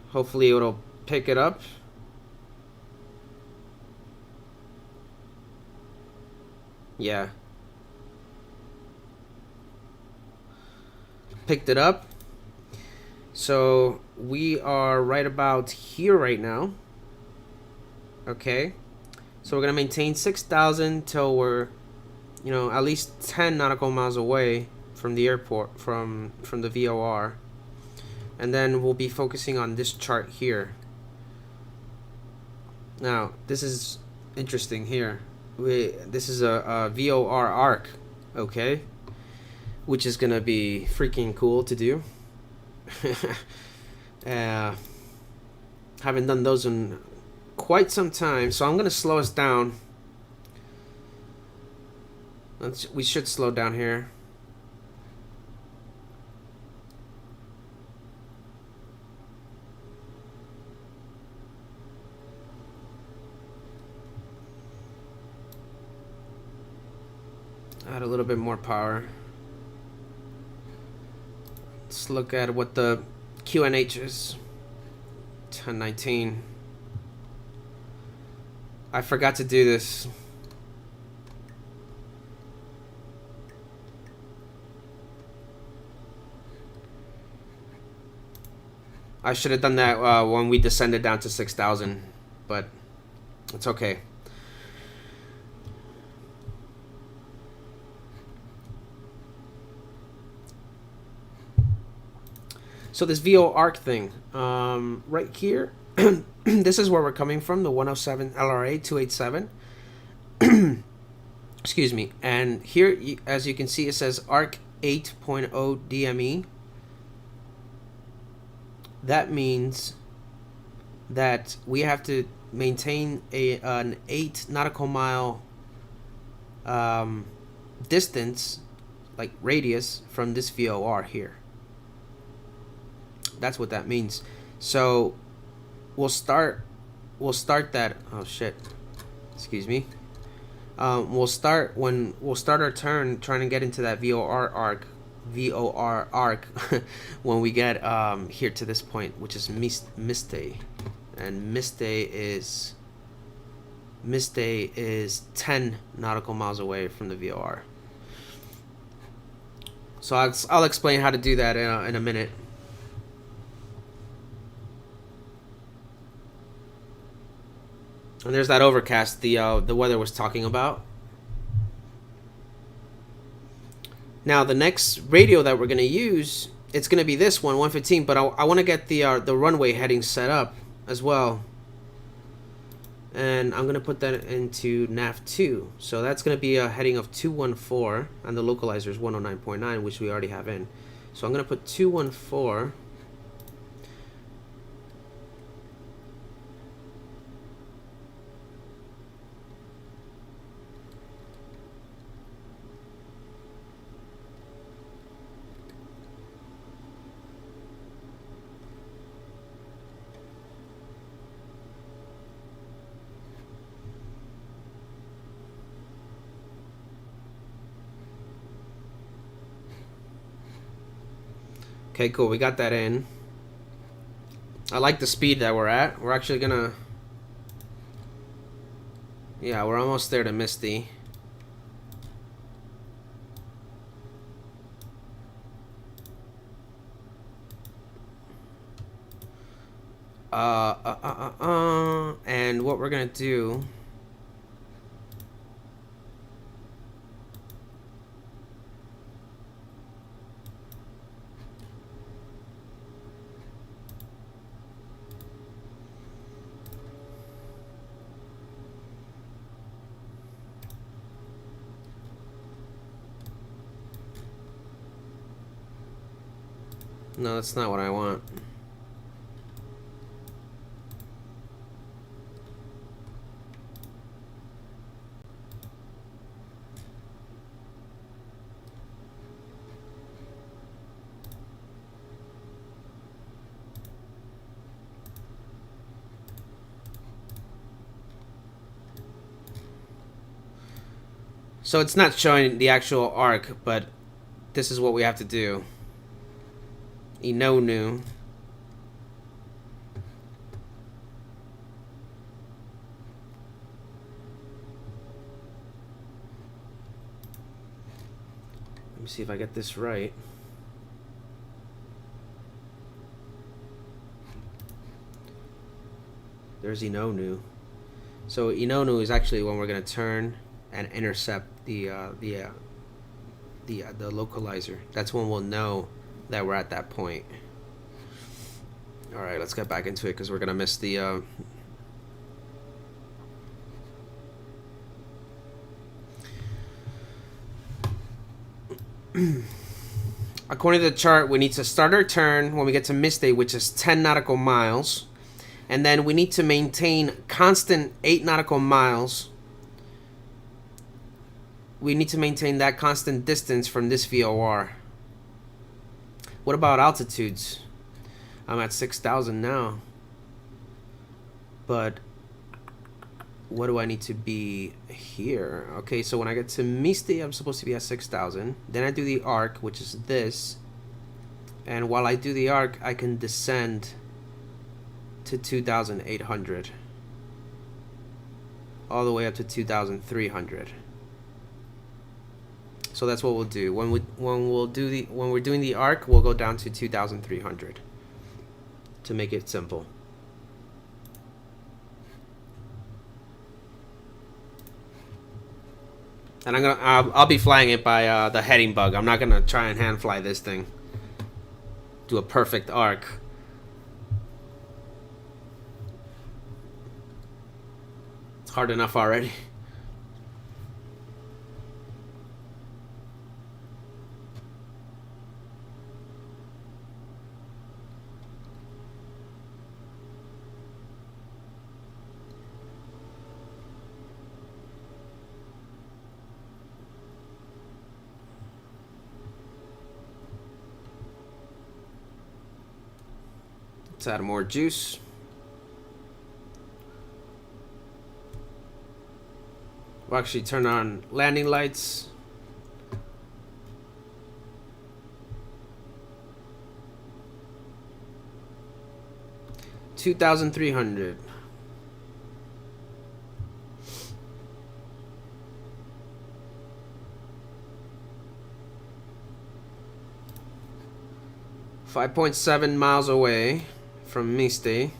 Hopefully it'll pick it up. Yeah. Picked it up. So we are right about here right now. Okay. So we're gonna maintain 6,000 till we're, you know, at least 10 nautical miles away from the airport, from the VOR, and then we'll be focusing on this chart here. Now this is interesting here. This is a VOR arc, okay, which is gonna be freaking cool to do. Haven't done those in quite some time, so I'm gonna slow us down. We should slow down here. Add a little bit more power. Let's look at what the QNH is. 1019. I forgot to do this. I should have done that when we descended down to 6,000, but it's okay. So this VO arc thing, right here, this is where we're coming from, the 107 LRA 287. Excuse me. And here, as you can see, it says arc 8.0 DME. That means that we have to maintain an 8 nautical mile distance, like radius, from this VOR here. That's what that means. So we'll start that. Oh shit, excuse me. We'll start our turn trying to get into that VOR arc when we get here to this point, which is Mistay, and Mistay is 10 nautical miles away from the VOR. So I'll explain how to do that in a minute. And there's that overcast the weather was talking about. Now the next radio that we're gonna use, it's gonna be this one, 115. But I want to get the runway heading set up as well, and I'm gonna put that into nav2. So that's gonna be a heading of 214, and the localizer is 109.9, which we already have in. So I'm gonna put 214. Okay, cool. We got that in. I like the speed that we're at. We're actually gonna... Yeah, we're almost there to Misty. And what we're gonna do... No, that's not what I want. So it's not showing the actual arc, but this is what we have to do. Inonu. Let me see if I get this right. There's Inonu. So Inonu is actually when we're gonna turn and intercept the localizer. That's when we'll know that we're at that point. All right, let's get back into it because we're gonna miss the according to the chart, we need to start our turn when we get to Mistay, which is 10 nautical miles, and then we need to maintain constant 8 nautical miles. We need to maintain that constant distance from this VOR. What about altitudes? I'm at 6,000 now. But what do I need to be here? Okay, so when I get to Misty, I'm supposed to be at 6,000. Then I do the arc, which is this. And while I do the arc, I can descend to 2,800. All the way up to 2,300. So that's what we'll do. When we're doing the arc, we'll go down to 2,300. to make it simple. And I'll be flying it by the heading bug. I'm not gonna try and hand fly this thing. Do a perfect arc. It's hard enough already. Let's add more juice. We'll actually turn on landing lights. $2,300. $5.7 miles away from Miste.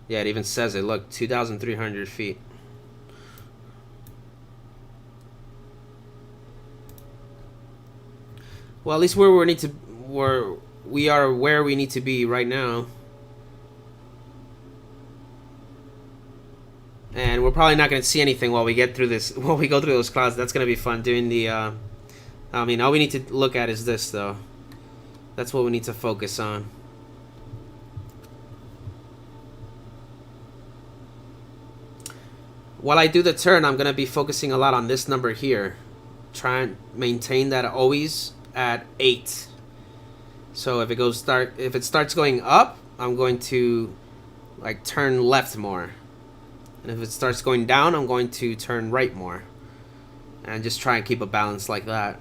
Yeah, it even says it. Look, 2,300 feet. Well, at least we are where we need to be right now. And we're probably not going to see anything while we get through this. While we go through those clouds, that's going to be fun doing the. I mean, all we need to look at is this, though. That's what we need to focus on. While I do the turn, I'm going to be focusing a lot on this number here. Try and maintain that always at 8. So if it starts going up, I'm going to like turn left more. And if it starts going down, I'm going to turn right more. And just try and keep a balance like that.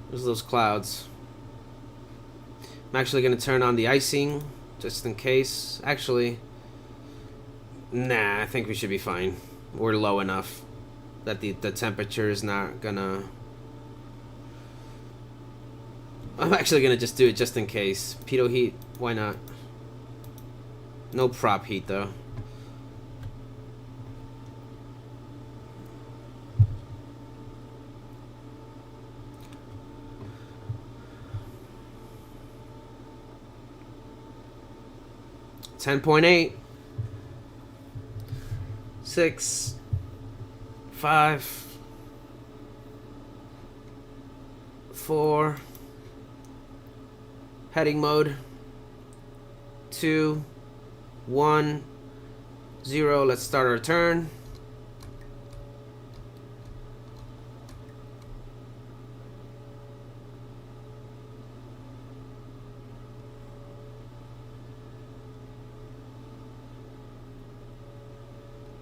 There's those clouds. I'm actually going to turn on the icing just in case. Actually, nah, I think we should be fine. We're low enough that the temperature is not gonna... I'm actually gonna just do it just in case. Pitot heat, why not? No prop heat though. $10.8. 6, 5, 4, heading mode, 2, 1, 0. Let's start our turn.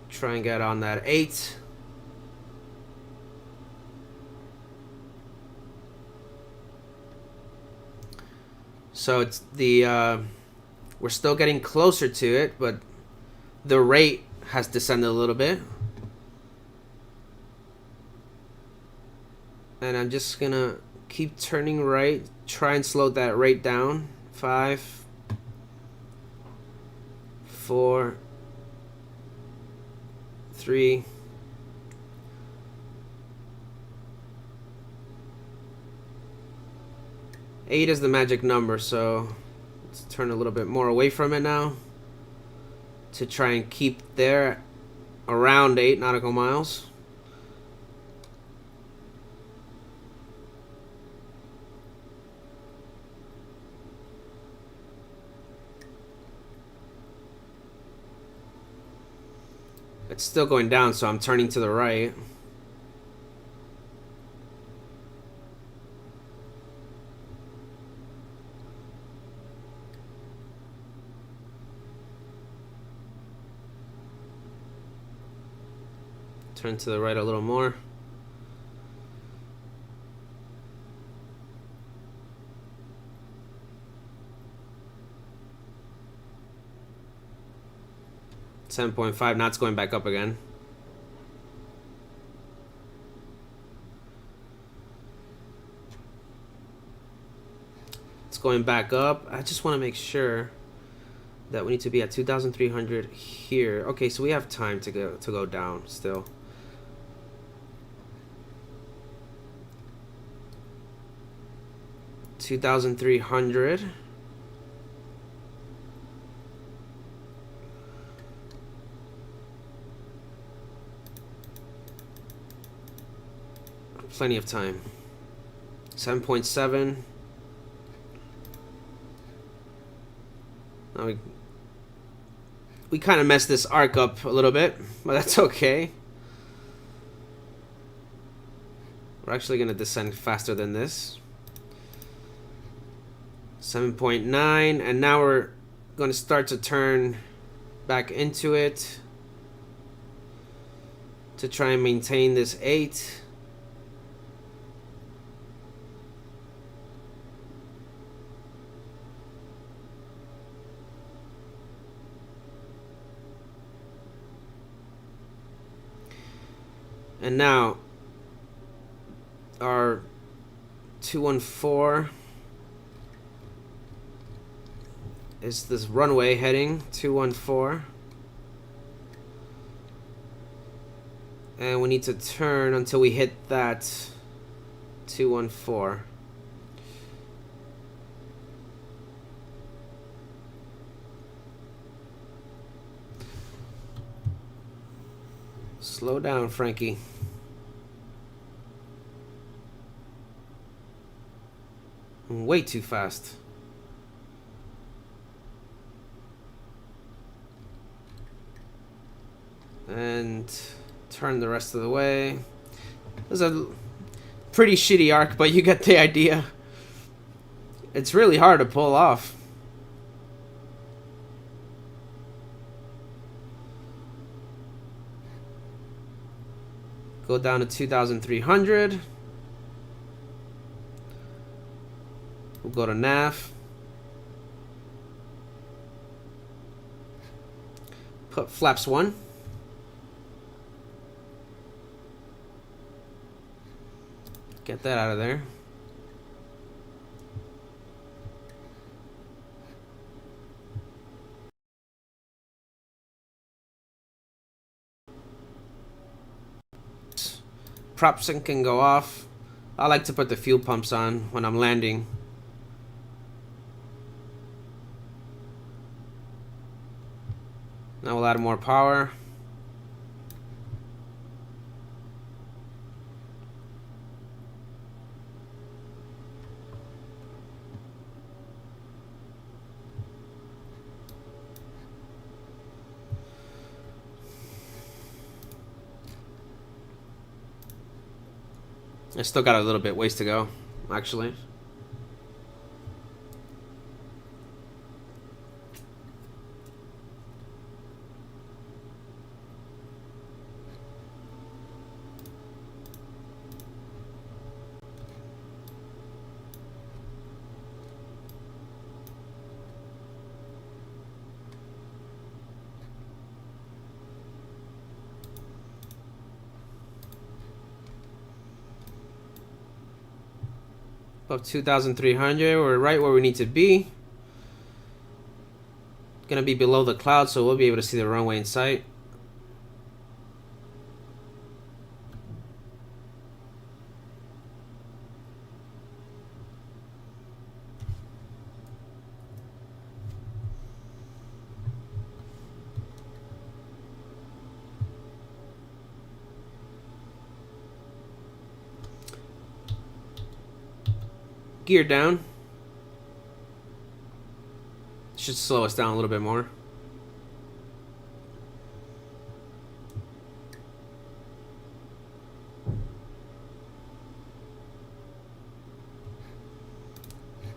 Try and get on that 8. So it's the we're still getting closer to it, but the rate has descended a little bit. And I'm just gonna keep turning right, try and slow that rate down. 5, 4, 3, 8 is the magic number, so let's turn a little bit more away from it now to try and keep there around 8 nautical miles. It's still going down, so I'm turning to the right. Turn to the right a little more. $7.5, now it's going back up again. It's going back up. I just want to make sure that we need to be at 2,300 here. Okay, so we have time to go down still. $2,300. Plenty of time. 7.7. Now we kind of messed this arc up a little bit, but that's okay. We're actually going to descend faster than this. 7.9, and now we're going to start to turn back into it to try and maintain this 8. And now our 214 is this runway heading 214, and we need to turn until we hit that 214. Slow down, Frankie. Way too fast. And turn the rest of the way. This is a pretty shitty arc, but you get the idea. It's really hard to pull off. Go down to 2,300. We'll go to nav. Put flaps 1. Get that out of there. Prop sync can go off. I like to put the fuel pumps on when I'm landing. Now we'll add more power. I still got a little bit ways to go, actually. Above 2,300, we're right where we need to be. Gonna be below the cloud, so we'll be able to see the runway in sight. Gear down. Should slow us down a little bit more.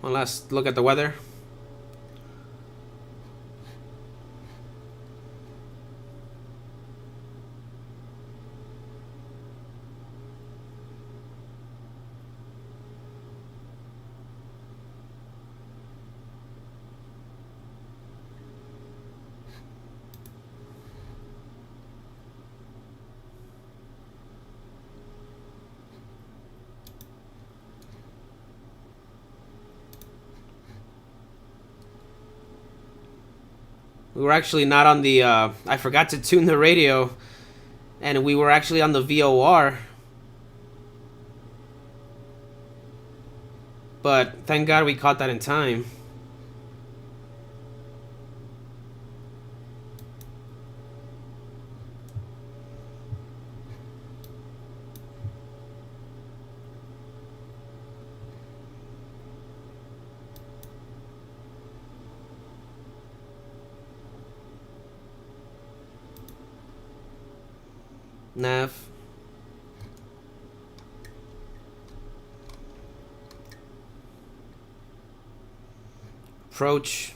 One last look at the weather. We were actually not on the, I forgot to tune the radio, and we were actually on the VOR. But thank God we caught that in time. Nav. Approach.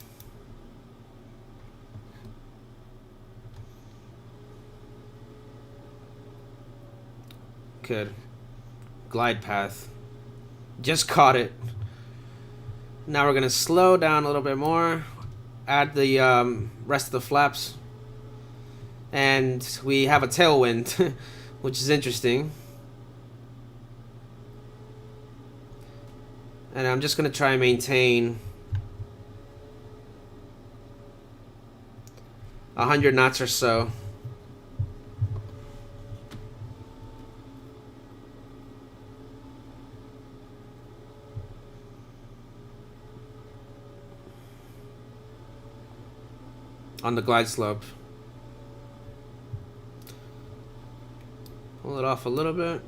Good. Glide path. Just caught it. Now we're gonna slow down a little bit more. Add the rest of the flaps. And we have a tailwind, which is interesting. And I'm just gonna try and maintain 100 knots or so. On the glide slope. Pull it off a little bit.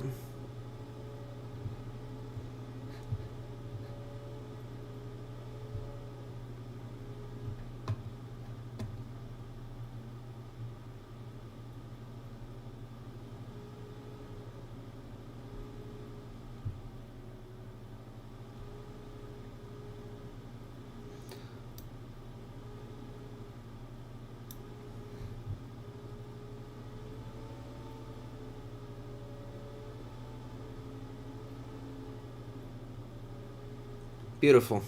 Beautiful.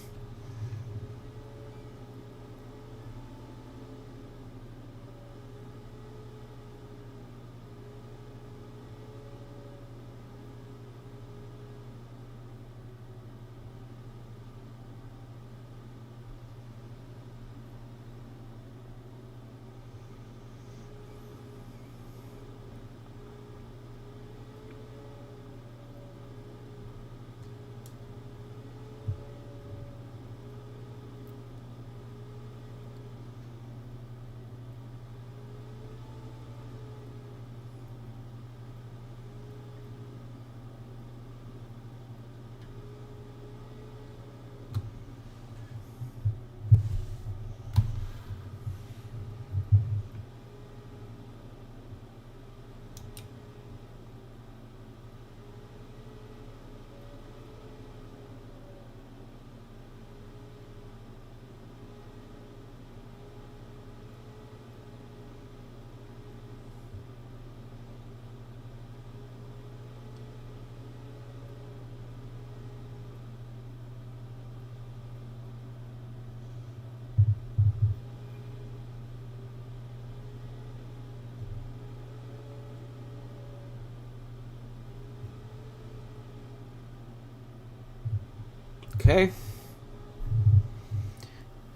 Okay.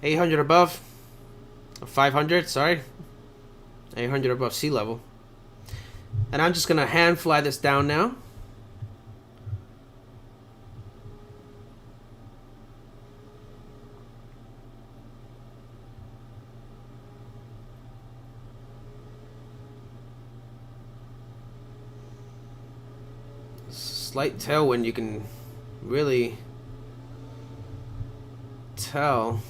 800 above. 500, sorry. 800 above sea level. And I'm just going to hand fly this down now. Slight tailwind, you can really tell.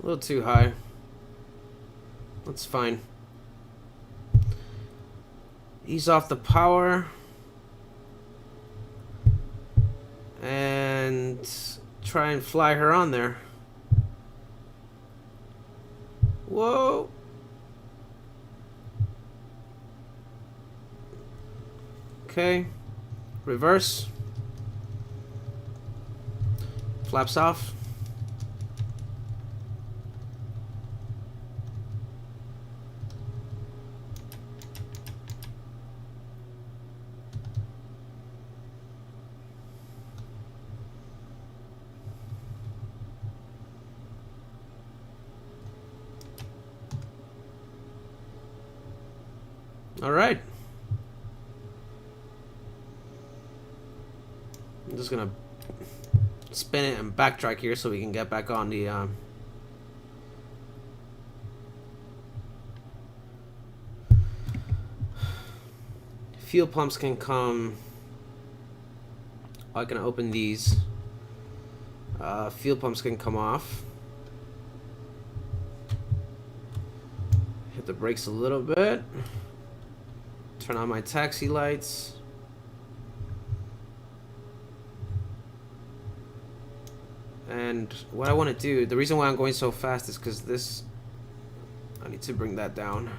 A little too high. That's fine. Ease off the power. And try and fly her on there. Whoa. Okay. Reverse. Flaps off. All right. I'm just gonna spin it and backtrack here so we can get back on the fuel pumps can come. I can open these. Fuel pumps can come off. Hit the brakes a little bit. Turn on my taxi lights. And what I want to do, the reason why I'm going so fast is because this, I need to bring that down.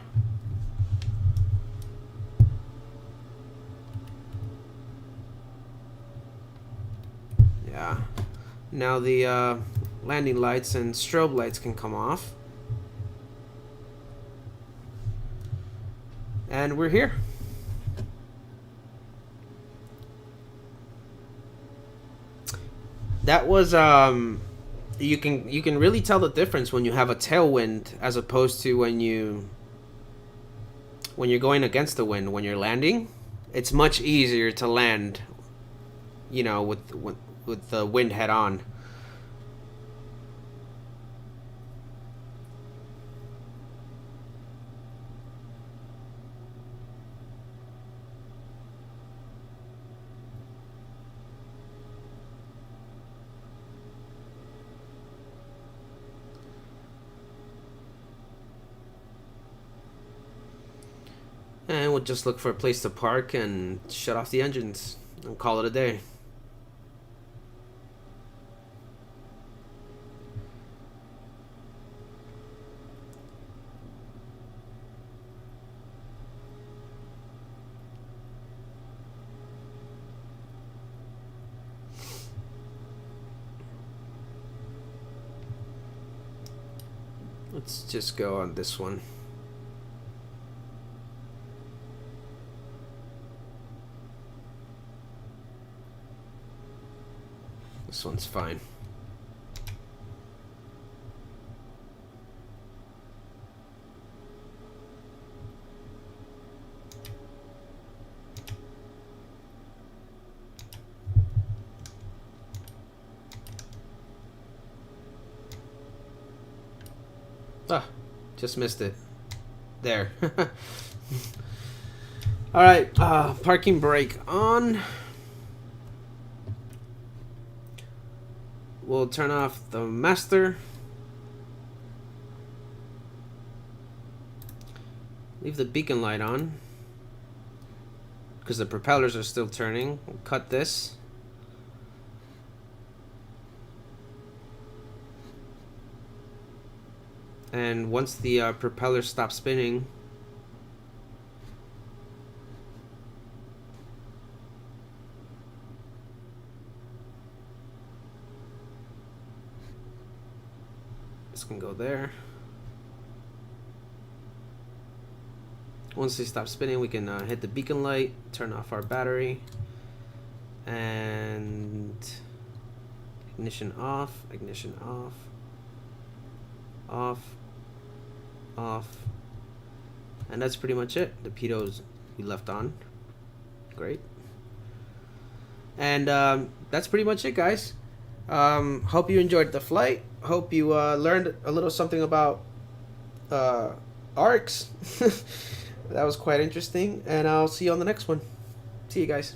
Yeah. Now the landing lights and strobe lights can come off. And we're here. That was you can really tell the difference when you have a tailwind as opposed to when you're going against the wind. When you're landing, it's much easier to land, you know, with the wind head on. And we'll just look for a place to park and shut off the engines and call it a day. Let's just go on this one. This one's fine. Ah, just missed it. There. All right, parking brake on. We'll turn off the master. Leave the beacon light on because the propellers are still turning. We'll cut this. And once the propeller stops spinning, this can go there. Once they stop spinning, we can hit the beacon light, turn off our battery, and ignition off, off, and that's pretty much it. The pitos we left on. Great. And that's pretty much it, guys. Hope you enjoyed the flight. Hope you learned a little something about ARCs. That was quite interesting, and I'll see you on the next one. See you guys.